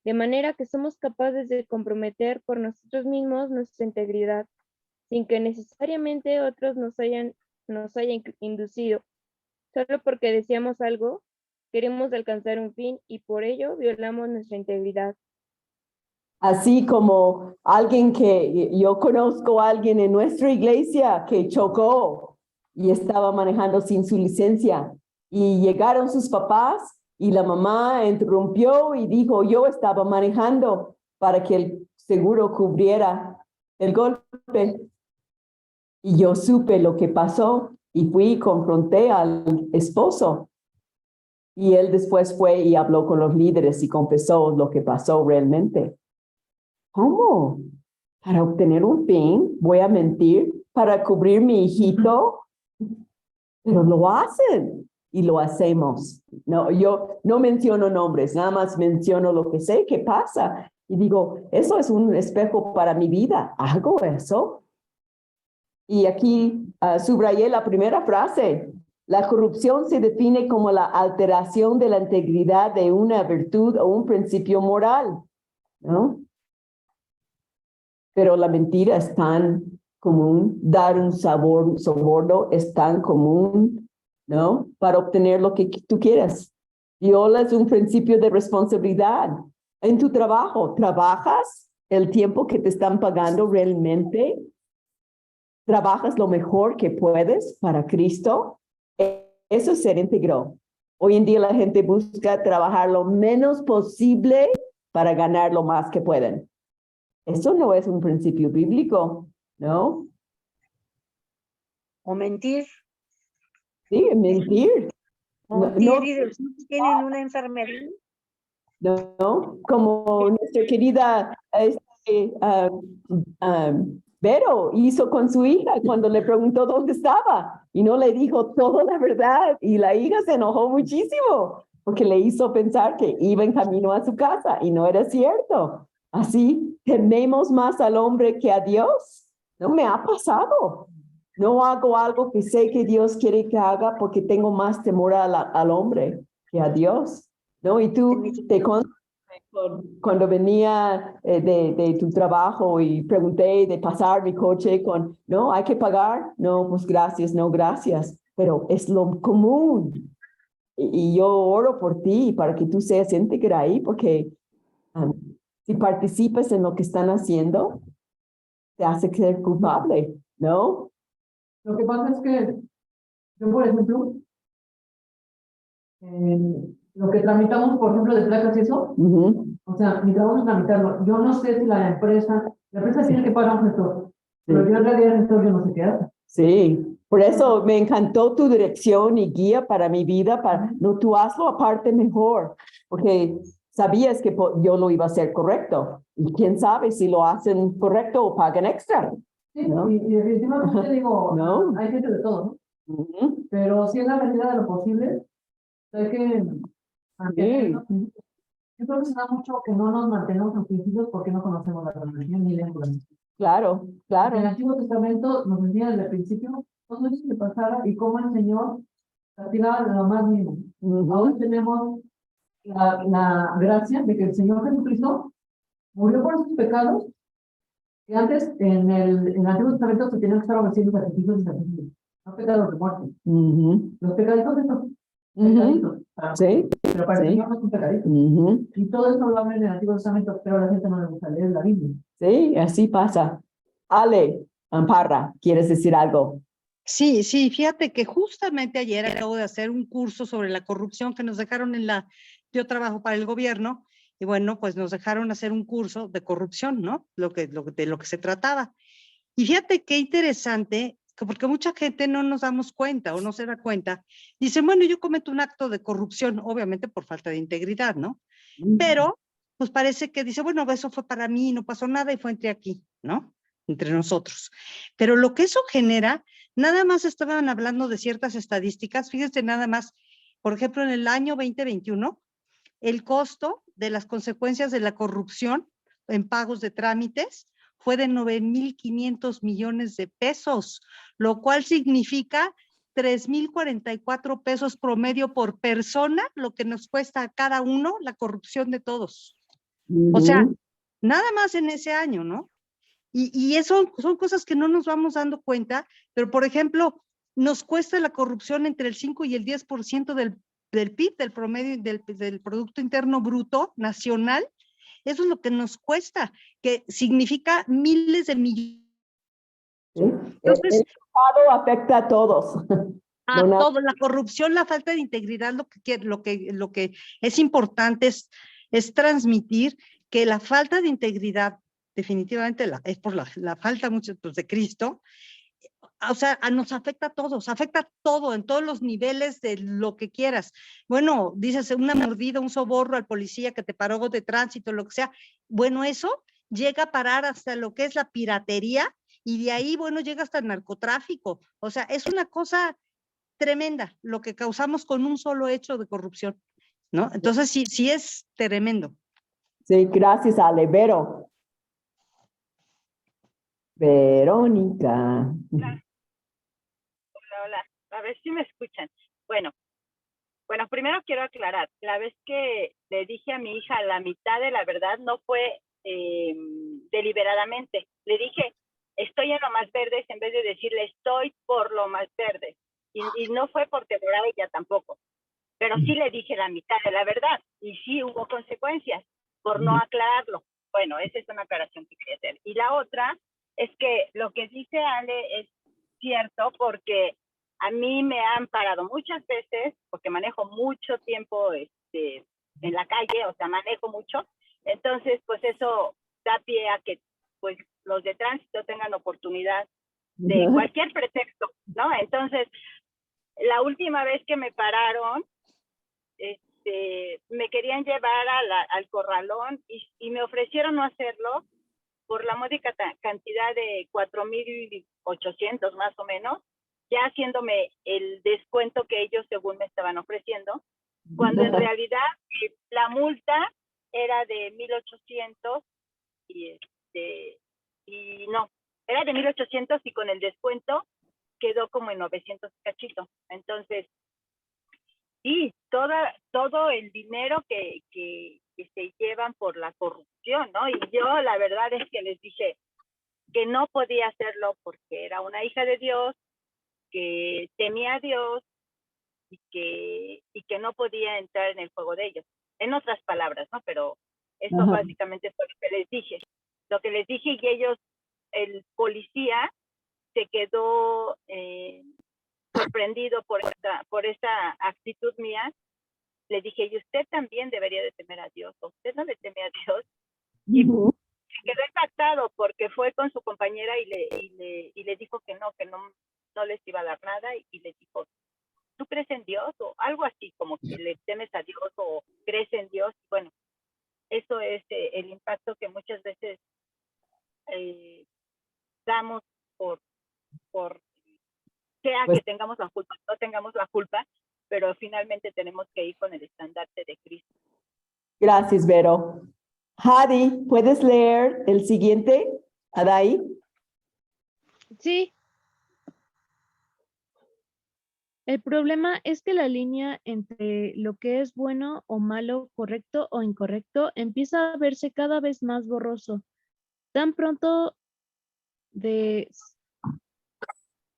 de manera que somos capaces de comprometer por nosotros mismos nuestra integridad, sin que necesariamente otros nos hayan inducido. Solo porque deseamos algo, queremos alcanzar un fin y por ello violamos nuestra integridad. Así como alguien que yo conozco a alguien en nuestra iglesia que chocó y estaba manejando sin su licencia y llegaron sus papás y la mamá interrumpió y dijo, yo estaba manejando para que el seguro cubriera el golpe. Y yo supe lo que pasó y fui y confronté al esposo. Y él después fue y habló con los líderes y confesó lo que pasó realmente. ¿Cómo? Para obtener un fin, voy a mentir para cubrir mi hijito. Pero lo hacen y lo hacemos. No, yo no menciono nombres, nada más menciono lo que sé que pasa. Y digo, eso es un espejo para mi vida. ¿Hago eso? Y aquí subrayé la primera frase. La corrupción se define como la alteración de la integridad de una virtud o un principio moral, ¿no? Pero la mentira es tan común, dar un soborno es tan común, ¿no? Para obtener lo que tú quieras. Violas un principio de responsabilidad. En tu trabajo, ¿trabajas el tiempo que te están pagando realmente? ¿Trabajas lo mejor que puedes para Cristo? Eso es ser íntegro. Hoy en día la gente busca trabajar lo menos posible para ganar lo más que pueden. Eso no es un principio bíblico, ¿no? O mentir. Sí, mentir. Mentir y decir que tienen una enfermedad. No, como nuestra querida Vero hizo con su hija cuando le preguntó dónde estaba y no le dijo toda la verdad y la hija se enojó muchísimo porque le hizo pensar que iba en camino a su casa y no era cierto. Así tememos más al hombre que a Dios. No me ha pasado. No hago algo que sé que Dios quiere que haga porque tengo más temor al hombre que a Dios. ¿No? Y tú te cuando venía de tu trabajo y pregunté de pasar mi coche con, no, hay que pagar. No, pues gracias, no, gracias. Pero es lo común. Y yo oro por ti para que tú seas íntegra ahí porque si participas en lo que están haciendo, te hace ser culpable, ¿no? Lo que pasa es que yo, por ejemplo, lo que tramitamos, por ejemplo, de placas y eso, o sea, mi trabajo es tramitarlo. Yo no sé si la empresa tiene que pagar un gestor, pero yo en realidad el gestor yo no sé qué hace. Sí, por eso me encantó tu dirección y guía para mi vida. No, tú hazlo aparte mejor, porque sabías que yo lo iba a hacer correcto. Y quién sabe si lo hacen correcto o pagan extra. Sí, ¿no? y definitivamente digo, No. hay gente de todo, ¿no? Pero si es la medida de lo posible, hay que mantenernos. Yo creo que se da mucho que no nos mantenemos en principios porque no conocemos la religión ni la Claro, En el claro. Antiguo Testamento nos enseña desde el principio todo eso que pasaba y cómo el Señor castigaba de lo más mínimo. Ahora tenemos la gracia de que el Señor Jesucristo murió por sus pecados, que antes en el Antiguo Testamento se tenían que estar ofreciendo sacrificios y sacrificios, no pecados de muerte. Los pecaditos estos, pecaditos, Sí, pero para el sí. Señor no es un pecadito. Y todo eso lo habla en el Antiguo Testamento, pero a la gente no le gusta leer la Biblia. Sí, así pasa. Ale, Amparra, ¿quieres decir algo? Sí, sí, fíjate que justamente ayer acabo de hacer un curso sobre la corrupción que nos dejaron yo trabajo para el gobierno, y bueno, pues nos dejaron hacer un curso de corrupción, ¿no? De lo que se trataba. Y fíjate qué interesante, porque mucha gente no nos damos cuenta o no se da cuenta. Dicen, bueno, yo cometo un acto de corrupción, obviamente por falta de integridad, ¿no? Pero, pues parece que dice, bueno, eso fue para mí, no pasó nada y fue entre aquí, ¿no? Entre nosotros. Pero lo que eso genera, nada más estaban hablando de ciertas estadísticas, fíjense nada más, por ejemplo, en el año 2021, el costo de las consecuencias de la corrupción en pagos de trámites fue de 9,500 millones de pesos, lo cual significa 3,044 pesos promedio por persona, lo que nos cuesta a cada uno la corrupción de todos. O sea, nada más en ese año, ¿no? Y eso son cosas que no nos vamos dando cuenta, pero por ejemplo, nos cuesta la corrupción entre el 5 y el 10% del PIB, del promedio del Producto Interno Bruto Nacional. Eso es lo que nos cuesta, que significa miles de millones. Entonces, el Estado afecta a todos. A todo, la corrupción, la falta de integridad, lo que es importante es transmitir que la falta de integridad definitivamente es por la falta mucho pues, de Cristo, o sea, nos afecta a todos, afecta todo, en todos los niveles de lo que quieras. Bueno, dices una mordida, un soborno al policía que te paró de tránsito, lo que sea, bueno, eso llega a parar hasta lo que es la piratería y de ahí, bueno, llega hasta el narcotráfico. O sea, es una cosa tremenda lo que causamos con un solo hecho de corrupción, ¿no? Entonces, sí es tremendo. Sí, gracias, Ale. Vero. Verónica. Hola, a ver si me escuchan. Bueno, primero quiero aclarar, la vez que le dije a mi hija la mitad de la verdad no fue deliberadamente. Le dije, estoy en lo más verdes en vez de decirle, estoy por lo más verde. Y no fue por temor a ella tampoco. Pero sí le dije la mitad de la verdad. Y sí hubo consecuencias por no aclararlo. Bueno, esa es una aclaración que quería hacer. Y la otra es que lo que dice Ale es cierto porque a mí me han parado muchas veces porque manejo mucho tiempo en la calle, o sea, manejo mucho. Entonces, pues eso da pie a que pues los de tránsito tengan oportunidad de cualquier pretexto, ¿no? Entonces, la última vez que me pararon, me querían llevar al corralón y me ofrecieron no hacerlo por la módica cantidad de 4,800 más o menos, ya haciéndome el descuento que ellos según me estaban ofreciendo, cuando en realidad la multa era de 1,800 y no, era de 1,800 y con el descuento quedó como en 900 cachito. Entonces, sí, todo el dinero que se llevan por la corrupción, ¿no? Y yo la verdad es que les dije que no podía hacerlo porque era una hija de Dios, que temía a Dios y que no podía entrar en el juego de ellos. En otras palabras, ¿no? Pero eso básicamente fue lo que les dije. Lo que les dije y ellos, el policía se quedó sorprendido por esta actitud mía. Le dije, y usted también debería de temer a Dios, o usted no le teme a Dios. Y quedó impactado porque fue con su compañera y le dijo que no les iba a dar nada y le dijo, ¿tú crees en Dios? O algo así, como que le temes a Dios o crees en Dios. Bueno, eso es el impacto que muchas veces damos por sea que tengamos la culpa, no tengamos la culpa, pero finalmente tenemos que ir con el estandarte de Cristo. Gracias, Vero. Hadi, ¿puedes leer el siguiente? Adaí. Sí. El problema es que la línea entre lo que es bueno o malo, correcto o incorrecto, empieza a verse cada vez más borroso. Tan pronto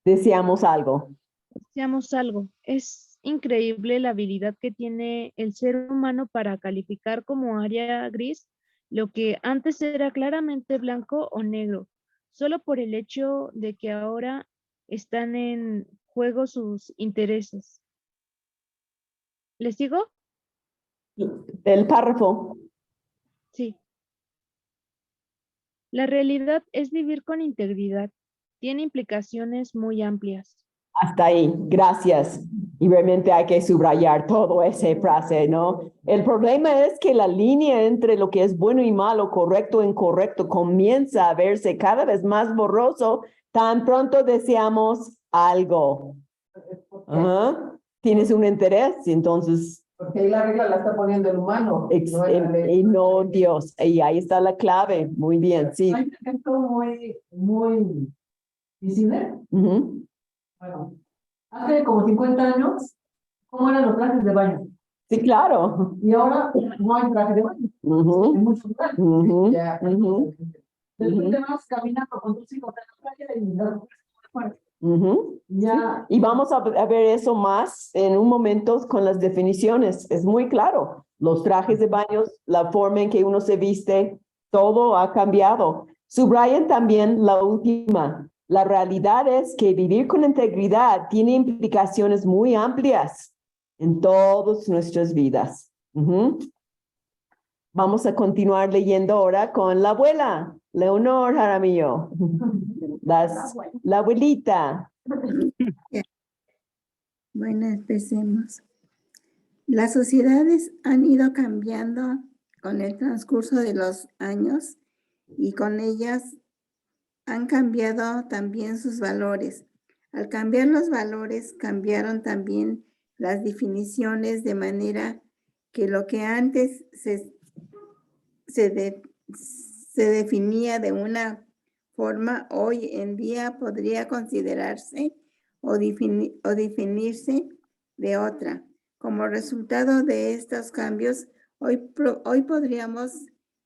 deseamos algo. Deseamos algo. Es increíble la habilidad que tiene el ser humano para calificar como área gris lo que antes era claramente blanco o negro, solo por el hecho de que ahora están en juego sus intereses. ¿Les sigo? El párrafo. Sí. La realidad es vivir con integridad. Tiene implicaciones muy amplias. Hasta ahí, gracias. Y realmente hay que subrayar toda esa frase, ¿no? El problema es que la línea entre lo que es bueno y malo, correcto e incorrecto, comienza a verse cada vez más borroso tan pronto deseamos algo. Ajá. Tienes un interés, entonces... Porque ahí la regla la está poniendo el humano. Y no Dios. Y ahí está la clave. Muy bien, sí. Hay un ejemplo muy visible. Bueno, hace como 50 años, ¿cómo eran los trajes de baño? Sí, claro. Y ahora no hay traje de baño. En muchos lugares. Ya, después te vas caminando con tus hijos en la playa y las mujeres Ya. Y vamos a ver eso más en un momento con las definiciones. Es muy claro. Los trajes de baño, la forma en que uno se viste, todo ha cambiado. Subrayen también la última. La realidad es que vivir con integridad tiene implicaciones muy amplias en todas nuestras vidas. Vamos a continuar leyendo ahora con la abuela, Leonor Jaramillo. La abuelita. Bueno, empecemos. Las sociedades han ido cambiando con el transcurso de los años y con ellas han cambiado también sus valores. Al cambiar los valores, cambiaron también las definiciones, de manera que lo que antes se definía de una forma, hoy en día podría considerarse o definirse de otra. Como resultado de estos cambios, hoy podríamos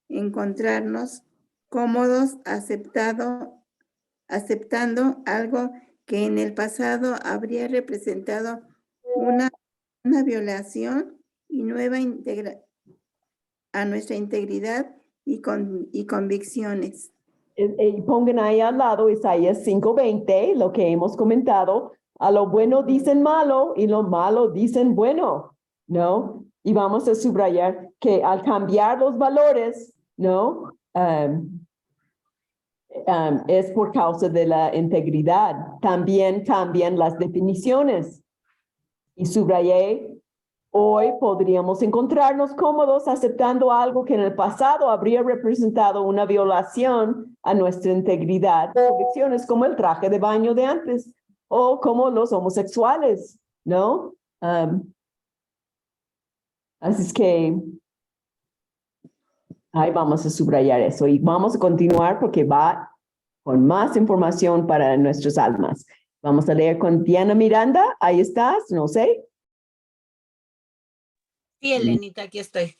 encontrarnos cómodos aceptando algo que en el pasado habría representado una violación y a nuestra integridad y convicciones. Y pongan ahí al lado Isaías 5:20, lo que hemos comentado. A lo bueno dicen malo y lo malo dicen bueno, ¿no? Y vamos a subrayar que al cambiar los valores, ¿no? Es por causa de la integridad. También cambian las definiciones. Y subrayé, hoy podríamos encontrarnos cómodos aceptando algo que en el pasado habría representado una violación a nuestra integridad. Convicciones como el traje de baño de antes o como los homosexuales, ¿no? Así es que ahí vamos a subrayar eso y vamos a continuar porque va con más información para nuestras almas. Vamos a leer con Diana Miranda. Ahí estás, no sé. Sí, Elenita, aquí estoy.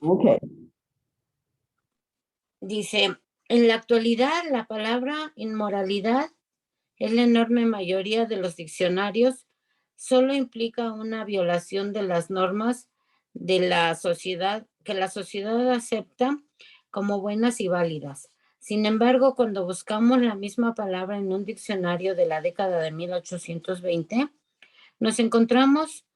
Ok. Dice, en la actualidad la palabra inmoralidad en la enorme mayoría de los diccionarios solo implica una violación de las normas de la sociedad que la sociedad acepta como buenas y válidas. Sin embargo, cuando buscamos la misma palabra en un diccionario de la década de 1820, nos encontramos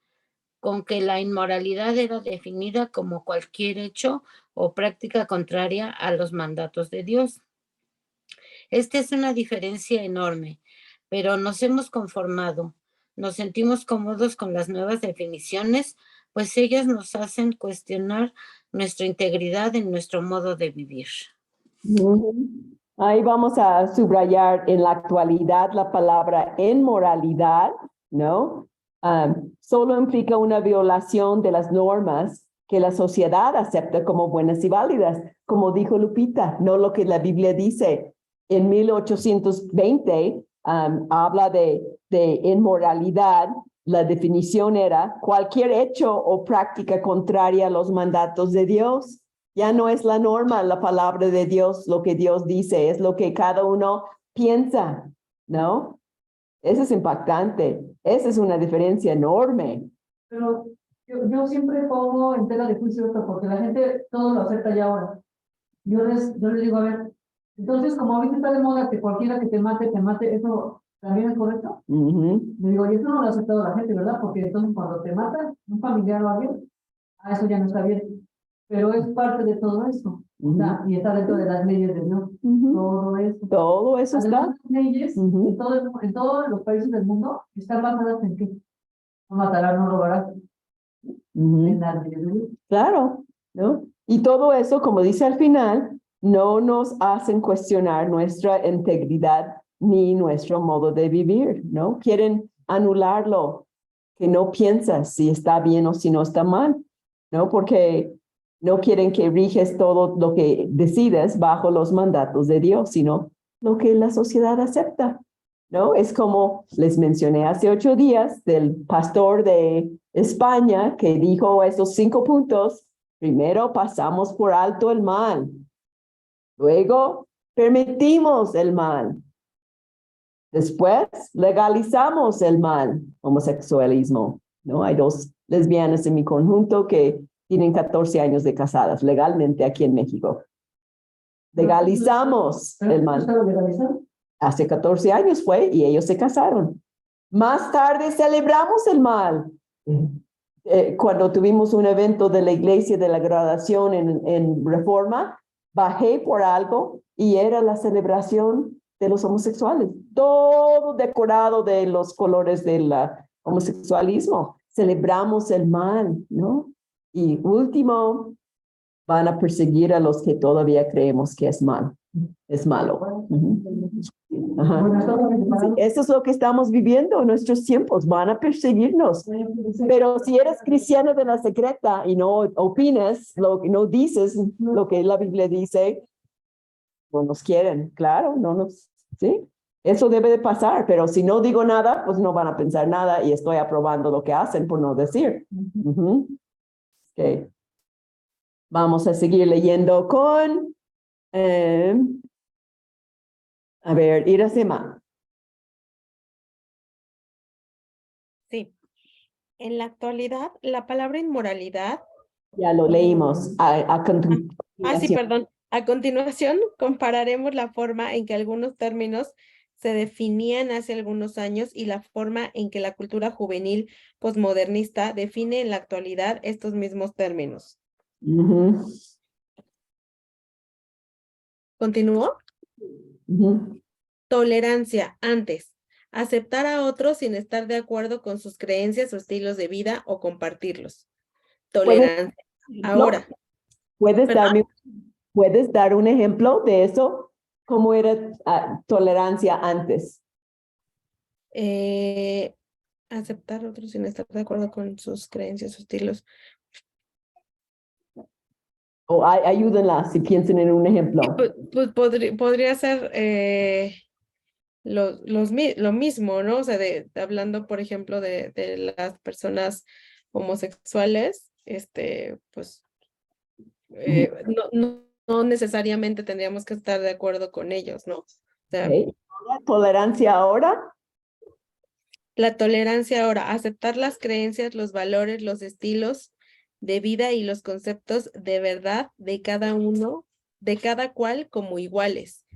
con que la inmoralidad era definida como cualquier hecho o práctica contraria a los mandatos de Dios. Esta es una diferencia enorme, pero nos hemos conformado. Nos sentimos cómodos con las nuevas definiciones, pues ellas nos hacen cuestionar nuestra integridad en nuestro modo de vivir. Ahí vamos a subrayar en la actualidad la palabra inmoralidad, ¿no? Solo implica una violación de las normas que la sociedad acepta como buenas y válidas, como dijo Lupita, no lo que la Biblia dice. en 1820 habla de inmoralidad. La definición era cualquier hecho o práctica contraria a los mandatos de Dios. Ya no es la norma, la palabra de Dios, lo que Dios dice, es lo que cada uno piensa, ¿no? Eso es impactante. Esa es una diferencia enorme. Pero yo siempre pongo en tela de juicio esto, porque la gente todo lo acepta ya ahora. Yo les digo, a ver, entonces como ahorita está de moda que cualquiera que te mate, ¿eso también es correcto? Le digo, y eso no lo ha aceptado la gente, ¿verdad? Porque entonces cuando te matan, un familiar o alguien, eso ya no está bien. Pero es parte de todo eso. Y está dentro de las leyes de Dios. Todo eso. Todo eso Además, está. las leyes en todos los países del mundo están basadas en qué. No matarás, no robarás. En las leyes de Dios. Claro, ¿no? Y todo eso, como dice al final, no nos hacen cuestionar nuestra integridad ni nuestro modo de vivir, ¿no? Quieren anularlo, que no piensas si está bien o si no está mal, ¿no? Porque no quieren que riges todo lo que decides bajo los mandatos de Dios, sino lo que la sociedad acepta, ¿no? Es como les mencioné hace 8 días del pastor de España que dijo esos 5 puntos. Primero pasamos por alto el mal. Luego permitimos el mal. Después legalizamos el mal, homosexualismo, ¿no? Hay 2 lesbianas en mi conjunto que tienen 14 años de casadas legalmente aquí en México. Legalizamos el mal. Hace 14 años fue y ellos se casaron. Más tarde celebramos el mal. Cuando tuvimos un evento de la iglesia de la graduación en Reforma, bajé por algo y era la celebración de los homosexuales. Todo decorado de los colores del homosexualismo. Celebramos el mal, ¿no? Y último, van a perseguir a los que todavía creemos que es mal. Es malo. Ajá. Sí, eso es lo que estamos viviendo en nuestros tiempos. Van a perseguirnos. Pero si eres cristiano de la secreta y no opinas, no dices lo que la Biblia dice, no nos quieren, claro, no nos, ¿sí? Eso debe de pasar, pero si no digo nada, pues no van a pensar nada y estoy aprobando lo que hacen por no decir. Okay. Vamos a seguir leyendo con, a ver, Iracema. Sí. En la actualidad, la palabra inmoralidad. Ya lo leímos. Sí, perdón. A continuación, compararemos la forma en que algunos términos se definían hace algunos años y la forma en que la cultura juvenil posmodernista define en la actualidad estos mismos términos. ¿Continúo? Tolerancia, antes. Aceptar a otros sin estar de acuerdo con sus creencias o estilos de vida o compartirlos. Tolerancia. Ahora. ¿Puedes dar un ejemplo de eso? ¿Cómo era tolerancia antes? Aceptar a otros sin estar de acuerdo con sus creencias o estilos. O ayúdenla si piensan en un ejemplo. Pues podría ser lo mismo, ¿no? O sea, hablando, por ejemplo, de las personas homosexuales, pues no necesariamente tendríamos que estar de acuerdo con ellos, ¿no? O sea, ¿La tolerancia ahora? La tolerancia ahora, aceptar las creencias, los valores, los estilos de vida y los conceptos de verdad de cada uno, de cada cual como iguales.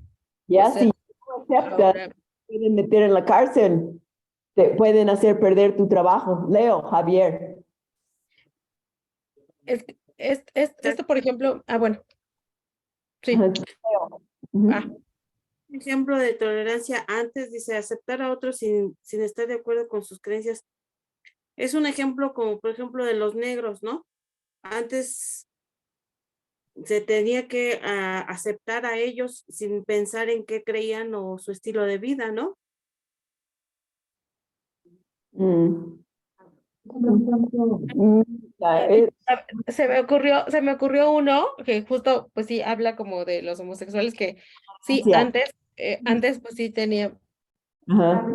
Ya, si no aceptas, pueden meter en la cárcel, te pueden hacer perder tu trabajo. Leo, Javier. Esto, por ejemplo, bueno. Sí. Ejemplo de tolerancia antes, dice aceptar a otros sin estar de acuerdo con sus creencias. Es un ejemplo como, por ejemplo, de los negros, ¿no? Antes se tenía que aceptar a ellos sin pensar en qué creían o su estilo de vida, ¿no? Se me ocurrió uno que justo, pues sí, habla como de los homosexuales que sí, antes antes pues sí tenía, Ajá.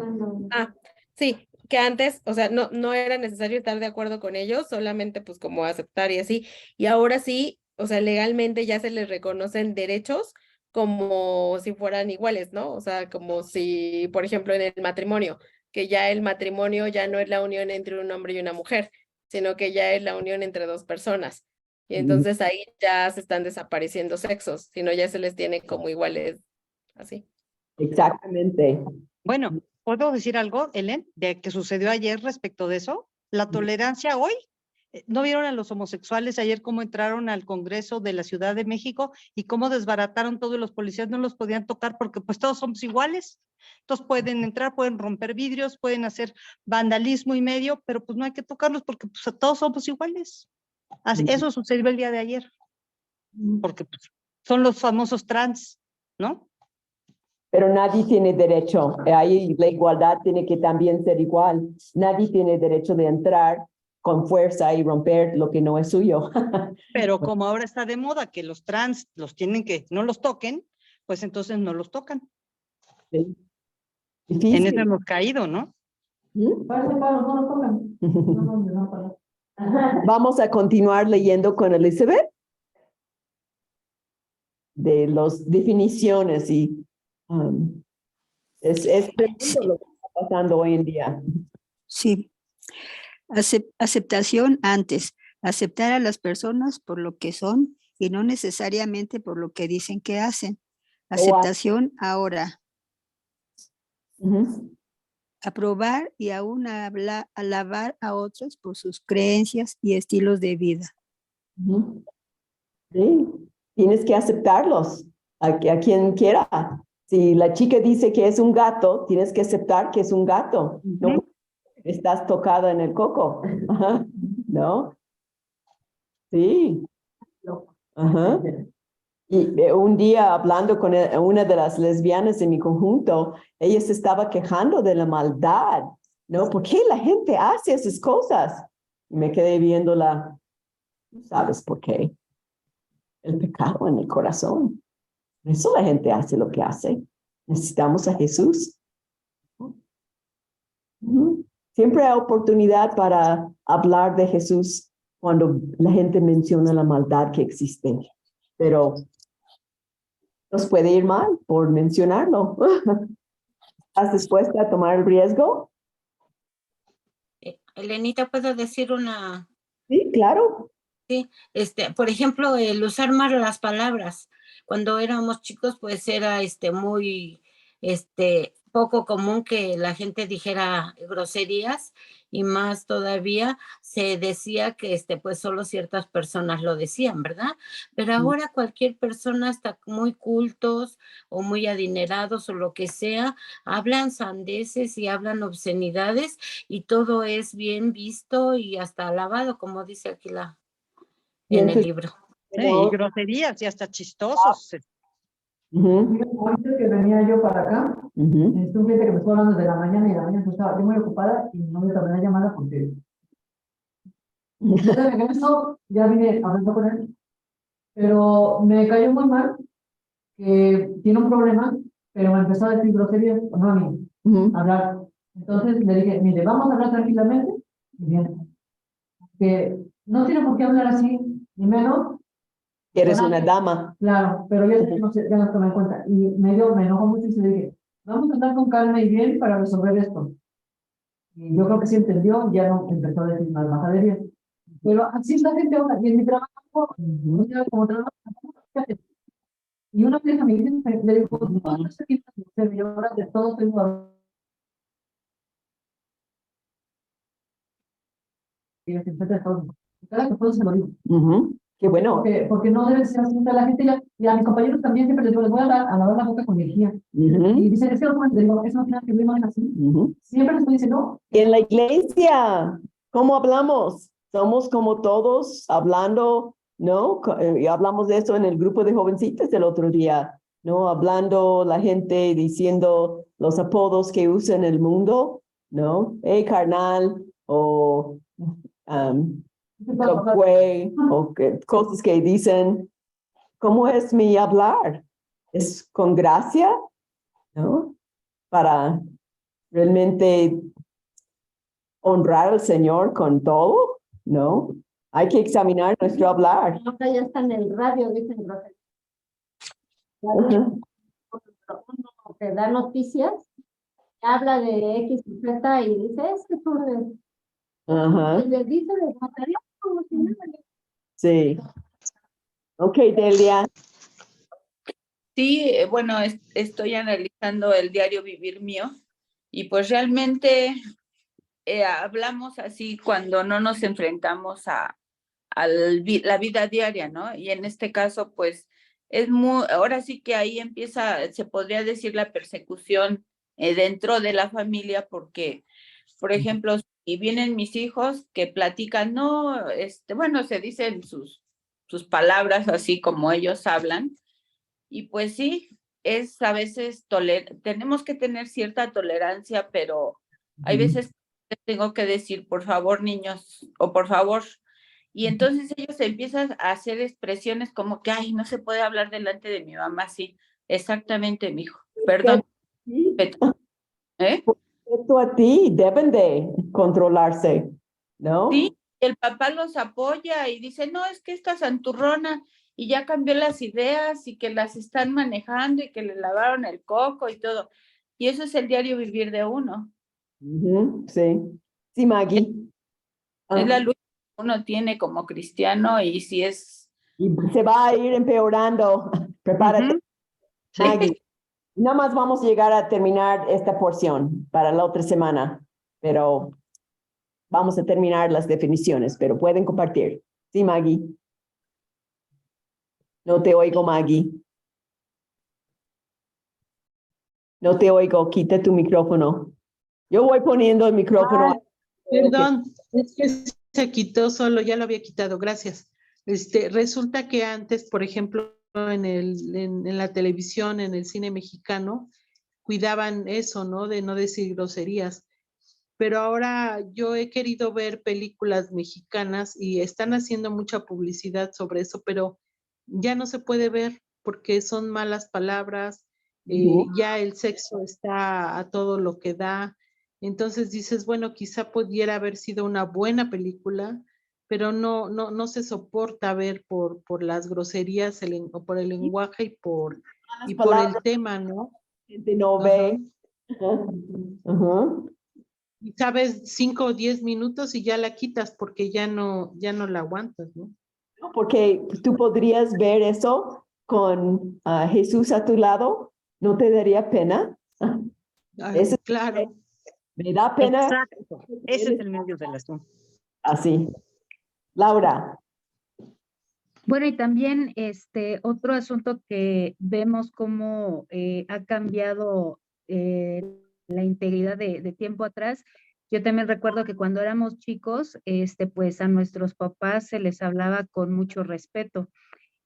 sí, que antes, o sea, no era necesario estar de acuerdo con ellos, solamente pues como aceptar y así, y ahora sí, o sea, legalmente ya se les reconocen derechos como si fueran iguales, ¿no? O sea, como si, por ejemplo, en el matrimonio, que ya el matrimonio ya no es la unión entre un hombre y una mujer, sino que ya es la unión entre dos personas. Y entonces ahí ya se están desapareciendo sexos, sino ya se les tiene como iguales, así. Exactamente. Bueno, ¿puedo decir algo, Helen, de que sucedió ayer respecto de eso? La tolerancia hoy. ¿No vieron a los homosexuales ayer cómo entraron al Congreso de la Ciudad de México y cómo desbarataron todos los policías? No los podían tocar porque pues todos somos iguales. Todos pueden entrar, pueden romper vidrios, pueden hacer vandalismo y medio, pero pues no hay que tocarlos porque pues todos somos iguales. Así, eso sucedió el día de ayer. Porque pues, son los famosos trans, ¿no? Pero nadie tiene derecho, ahí la igualdad tiene que también ser igual. Nadie tiene derecho de entrar con fuerza y romper lo que no es suyo. Pero como ahora está de moda que los trans los tienen que, no los toquen, pues entonces no los tocan. Sí. En eso hemos caído, ¿no? Vamos a continuar leyendo con Elizabeth de las definiciones y es tremendo lo que está pasando hoy en día. Sí. Aceptación antes. Aceptar a las personas por lo que son y no necesariamente por lo que dicen que hacen. Aceptación ahora. Aprobar y aún alabar a otros por sus creencias y estilos de vida. Sí, tienes que aceptarlos a quien quiera. Si la chica dice que es un gato, tienes que aceptar que es un gato. No estás tocada en el coco. Ajá. ¿No? Sí. Ajá. Y un día hablando con una de las lesbianas de mi conjunto, ella se estaba quejando de la maldad, ¿no? ¿Por qué la gente hace esas cosas? Y me quedé viéndola, ¿sabes por qué? El pecado en el corazón. Por eso la gente hace lo que hace. Necesitamos a Jesús. Siempre hay oportunidad para hablar de Jesús cuando la gente menciona la maldad que existe. Pero nos puede ir mal por mencionarlo. ¿Estás dispuesta a tomar el riesgo? Elenita, ¿puedo decir una? Sí, claro. Sí, por ejemplo, el usar mal las palabras. Cuando éramos chicos, pues era muy poco común que la gente dijera groserías, y más todavía se decía que pues solo ciertas personas lo decían, ¿verdad? Pero ahora cualquier persona, hasta muy cultos o muy adinerados o lo que sea, hablan sandeces y hablan obscenidades y todo es bien visto y hasta alabado, como dice aquí en el libro. Sí, y groserías y hasta chistosos. Ahorita que venía yo para acá, un cliente que me estuvo hablando de la mañana y de la mañana estaba yo muy ocupada y no me tomé la llamada porque yo de regreso ya vine hablando con él, pero me cayó muy mal que tiene un problema, pero me empezó a decir groserías, no a mí, hablar. Entonces le dije, mire, vamos a hablar tranquilamente y bien, que no tiene por qué hablar así, ni menos. Eres una dama. Claro, pero ya no tomé en cuenta. Y me enojó mucho y se le dije, vamos a andar con calma y bien para resolver esto. Y yo creo que sí entendió, ya no empezó a decir más majaderías. Pero así es la gente ahora, y en mi trabajo, como trabajo, y una vez a mi gente le dijo, no sé qué hacer, yo ahora de todo tengo y de todo. Cada que puedo se lo digo. Qué bueno. Porque no debe ser así. La gente ya, y a mis compañeros también siempre les digo, les voy a lavar la boca con energía. Y dicen, es que no, les digo, eso no tiene que ver, no es así. Siempre les estoy diciendo, no. En la iglesia, ¿cómo hablamos? Somos como todos hablando, ¿no? Y hablamos de eso en el grupo de jovencitas el otro día, ¿no? Hablando la gente, diciendo los apodos que usa en el mundo, ¿no? Hey, carnal, o o cosas que dicen. ¿Cómo es mi hablar? ¿Es con gracia? ¿no? Para realmente honrar al Señor con todo, ¿no? Hay que examinar nuestro hablar. Ahora ya está en el radio, dicen groserías. Ajá. Uno te da noticias, habla de X y Z y dice, es que tú Ajá. le dice de material como si nada. Sí. Ok, Delia. Sí, bueno, estoy analizando el diario Vivir Mío y pues realmente hablamos así cuando no nos enfrentamos a la vida diaria, ¿no? Y en este caso, pues, ahora sí que ahí empieza, se podría decir, la persecución dentro de la familia, porque, por ejemplo, si vienen mis hijos que platican, no, bueno, se dicen sus palabras así como ellos hablan, y pues sí, es a veces, tenemos que tener cierta tolerancia, pero hay veces que tengo que decir, por favor, niños, o por favor. Y entonces ellos empiezan a hacer expresiones como que, ay, no se puede hablar delante de mi mamá así. Exactamente, mijo. Perdón. ¿Eh? Esto a ti, deben de controlarse, ¿no? Sí, el papá los apoya y dice, no, es que esta santurrona y ya cambió las ideas y que las están manejando y que le lavaron el coco y todo. Y eso es el diario vivir de uno. Sí. Sí, Maggie. Es la lucha que uno tiene como cristiano y si es... Y se va a ir empeorando. Prepárate. Sí. Maggie. Nada más vamos a llegar a terminar esta porción para la otra semana, pero vamos a terminar las definiciones, pero pueden compartir. Sí, Maggie. No te oigo, Maggie. No te oigo, quita tu micrófono. Yo voy poniendo el micrófono. Perdón, es que se quitó solo, ya lo había quitado, gracias. Resulta que antes, por ejemplo, en la televisión, en el cine mexicano, cuidaban eso, ¿no? De no decir groserías. Pero ahora yo he querido ver películas mexicanas y están haciendo mucha publicidad sobre eso, pero ya no se puede ver porque son malas palabras, ya el sexo está a todo lo que da. Entonces dices, bueno, quizá pudiera haber sido una buena película, pero no se soporta ver por las groserías o por el lenguaje y por el tema, ¿no? Gente no ve. Y sabes, 5 o 10 minutos y ya la quitas porque ya no la aguantas, ¿no? Porque tú podrías ver eso con Jesús a tu lado, ¿no te daría pena? Eso, claro. Me da pena. Exacto. Ese es el medio del asunto. Así. Laura. Bueno, y también otro asunto que vemos cómo ha cambiado la integridad de tiempo atrás. Yo también recuerdo que cuando éramos chicos, pues a nuestros papás se les hablaba con mucho respeto.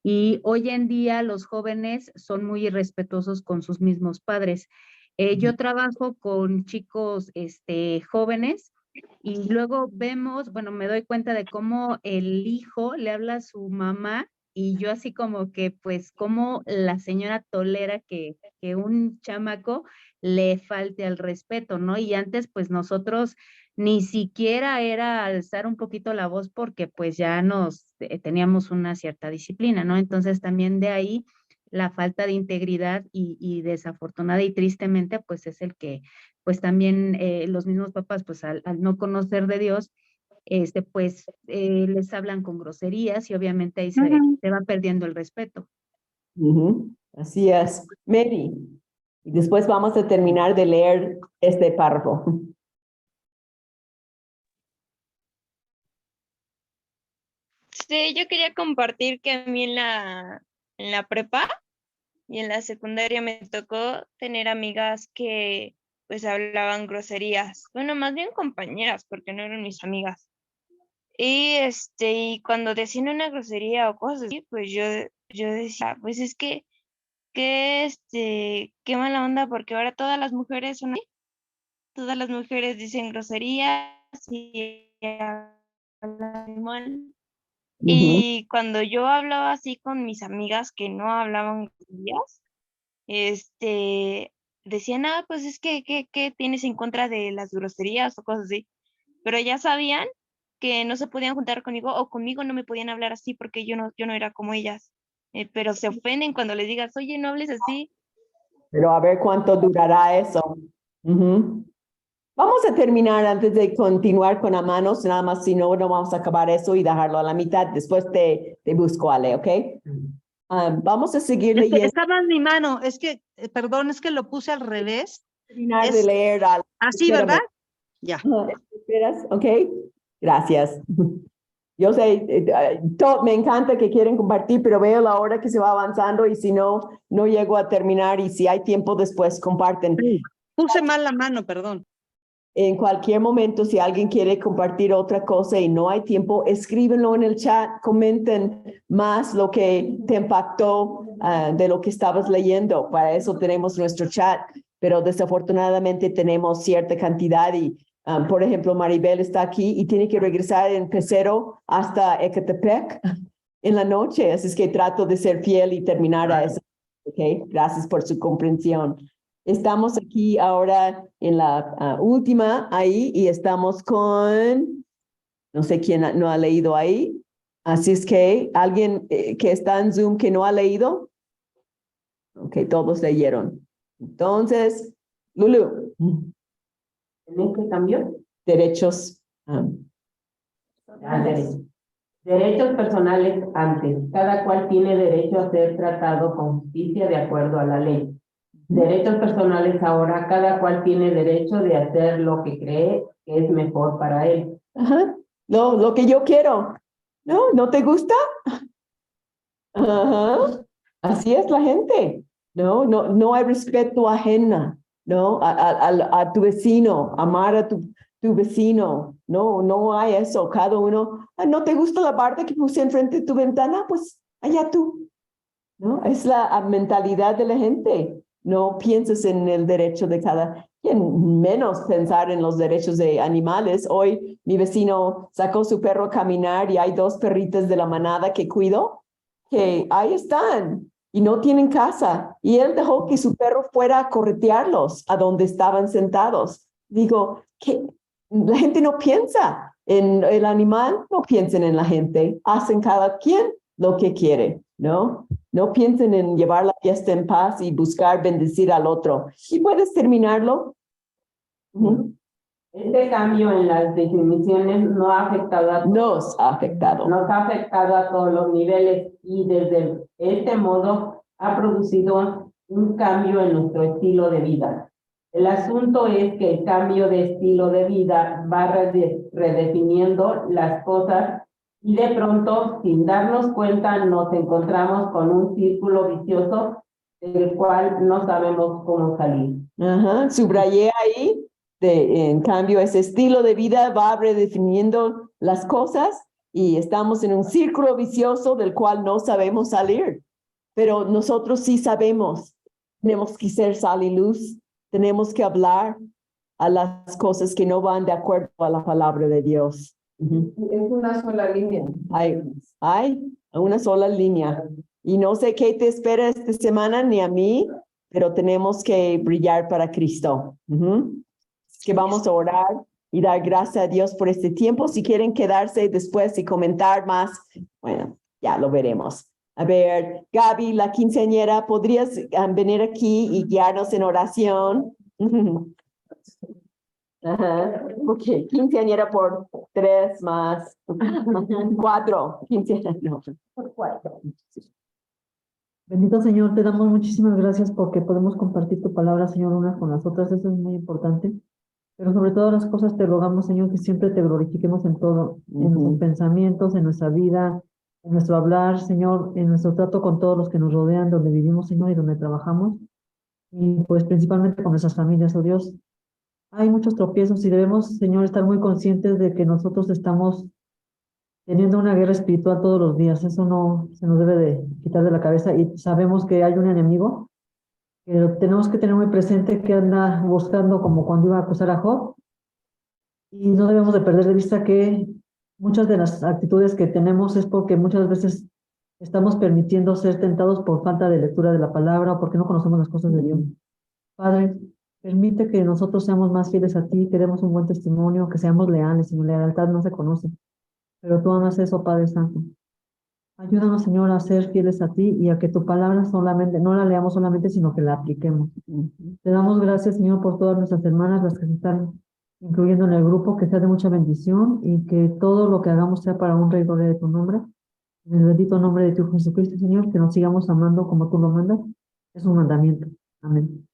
Y hoy en día los jóvenes son muy irrespetuosos con sus mismos padres. Yo trabajo con chicos jóvenes y luego vemos, bueno, me doy cuenta de cómo el hijo le habla a su mamá y yo así como que, pues, cómo la señora tolera que un chamaco le falte al respeto, ¿no? Y antes, pues, nosotros ni siquiera era alzar un poquito la voz porque, pues, ya teníamos una cierta disciplina, ¿no? Entonces, también de ahí la falta de integridad y desafortunada y tristemente, pues, es el que pues también los mismos papás, pues al no conocer de Dios, pues les hablan con groserías y obviamente ahí se va perdiendo el respeto. Así es. Mary. Y después vamos a terminar de leer este párrafo. Sí, yo quería compartir que a mí en la prepa y en la secundaria me tocó tener amigas que pues hablaban groserías. Bueno, más bien compañeras, porque no eran mis amigas. Y cuando decían una grosería o cosas así, pues yo decía, pues es que qué mala onda, porque ahora todas las mujeres son así. Todas las mujeres dicen groserías y hablan mal. Y cuando yo hablaba así con mis amigas que no hablaban groserías, decían, ah, pues es que, ¿qué tienes en contra de las groserías o cosas así? Pero ya sabían que no se podían juntar conmigo o conmigo no me podían hablar así porque yo no era como ellas. Pero se ofenden cuando les digas, oye, no hables así. Pero a ver cuánto durará eso. Ujú. Vamos a terminar antes de continuar con Amanos, nada más, si no, no vamos a acabar eso y dejarlo a la mitad. Después te busco, Ale, ¿ok? Vamos a seguir Es que leyendo. estaba en mi mano, es que, perdón, es que lo puse al revés. Terminar de leer. Así, Espérame. ¿verdad? Ya. ¿Esperas? Ok, gracias. Yo sé, me encanta que quieren compartir, pero veo la hora que se va avanzando y si no, no llego a terminar y si hay tiempo después comparten. Puse mal la mano, perdón. En cualquier momento, si alguien quiere compartir otra cosa y no hay tiempo, escríbenlo en el chat, comenten más lo que te impactó de lo que estabas leyendo. Para eso tenemos nuestro chat, pero desafortunadamente tenemos cierta cantidad y, por ejemplo, Maribel está aquí y tiene que regresar en pecero hasta Ecatepec en la noche, así es que trato de ser fiel y terminar a eso. Okay, gracias por su comprensión. Estamos aquí ahora en la última ahí y estamos con, no sé quién no ha leído ahí, así es que alguien que está en Zoom que no ha leído. Ok, todos leyeron. Entonces, Lulu. ¿En qué cambio? Derechos. Derechos personales antes. Cada cual tiene derecho a ser tratado con justicia de acuerdo a la ley. Derechos personales ahora, cada cual tiene derecho de hacer lo que cree que es mejor para él. Ajá. Lo que yo quiero. ¿No? ¿No te gusta? Ajá. Así es la gente. No hay respeto ajena, ¿no? A tu vecino, amar a tu vecino. No hay eso. Cada uno, ¿no te gusta la barda que puse enfrente de tu ventana? Pues allá tú. ¿No? Es la mentalidad de la gente. No pienses en el derecho de cada quien, menos pensar en los derechos de animales. Hoy mi vecino sacó su perro a caminar y hay 2 perritas de la manada que cuido, que ahí están y no tienen casa. Y él dejó que su perro fuera a corretearlos a donde estaban sentados. Digo, que la gente no piensa en el animal, no piensen en la gente. Hacen cada quien lo que quiere, ¿no? No piensen en llevar la fiesta en paz y buscar bendecir al otro. ¿Y puedes terminarlo? Este cambio en las definiciones no ha afectado a todos. Nos ha afectado. Nos ha afectado a todos los niveles y desde este modo ha producido un cambio en nuestro estilo de vida. El asunto es que el cambio de estilo de vida va redefiniendo las cosas y de pronto, sin darnos cuenta, nos encontramos con un círculo vicioso del cual no sabemos cómo salir. Ajá, subrayé ahí. En cambio, ese estilo de vida va redefiniendo las cosas y estamos en un círculo vicioso del cual no sabemos salir. Pero nosotros sí sabemos. Tenemos que ser sal y luz. Tenemos que hablar a las cosas que no van de acuerdo a la palabra de Dios. Es una sola línea. Hay una sola línea. Y no sé qué te espera esta semana ni a mí, pero tenemos que brillar para Cristo. Que vamos a orar y dar gracias a Dios por este tiempo. Si quieren quedarse después y comentar más, bueno, ya lo veremos. A ver, Gaby, la quinceañera, ¿podrías venir aquí y guiarnos en oración? Ajá. Ok, quinceañera por 3 más 4. Quinceañera, no, por 4. Bendito Señor, te damos muchísimas gracias porque podemos compartir tu palabra, Señor, unas con las otras. Eso es muy importante. Pero sobre todas las cosas te rogamos, Señor, que siempre te glorifiquemos en todo, en nuestros pensamientos, en nuestra vida, en nuestro hablar, Señor, en nuestro trato con todos los que nos rodean, donde vivimos, Señor, y donde trabajamos. Y pues principalmente con nuestras familias, oh Dios. Hay muchos tropiezos y debemos, Señor, estar muy conscientes de que nosotros estamos teniendo una guerra espiritual todos los días. Eso no se nos debe de quitar de la cabeza y sabemos que hay un enemigo. Pero tenemos que tener muy presente que anda buscando como cuando iba a acusar a Job. Y no debemos de perder de vista que muchas de las actitudes que tenemos es porque muchas veces estamos permitiendo ser tentados por falta de lectura de la palabra o porque no conocemos las cosas de Dios. Padre, permite que nosotros seamos más fieles a ti, que demos un buen testimonio, que seamos leales, Señor. La lealtad no se conoce, pero tú amas eso, Padre Santo. Ayúdanos, Señor, a ser fieles a ti y a que tu palabra solamente, no la leamos solamente, sino que la apliquemos. Te damos gracias, Señor, por todas nuestras hermanas, las que se están incluyendo en el grupo, que sea de mucha bendición y que todo lo que hagamos sea para honra y gloria de tu nombre. En el bendito nombre de tu Jesucristo, Señor, que nos sigamos amando como tú lo mandas. Es un mandamiento. Amén.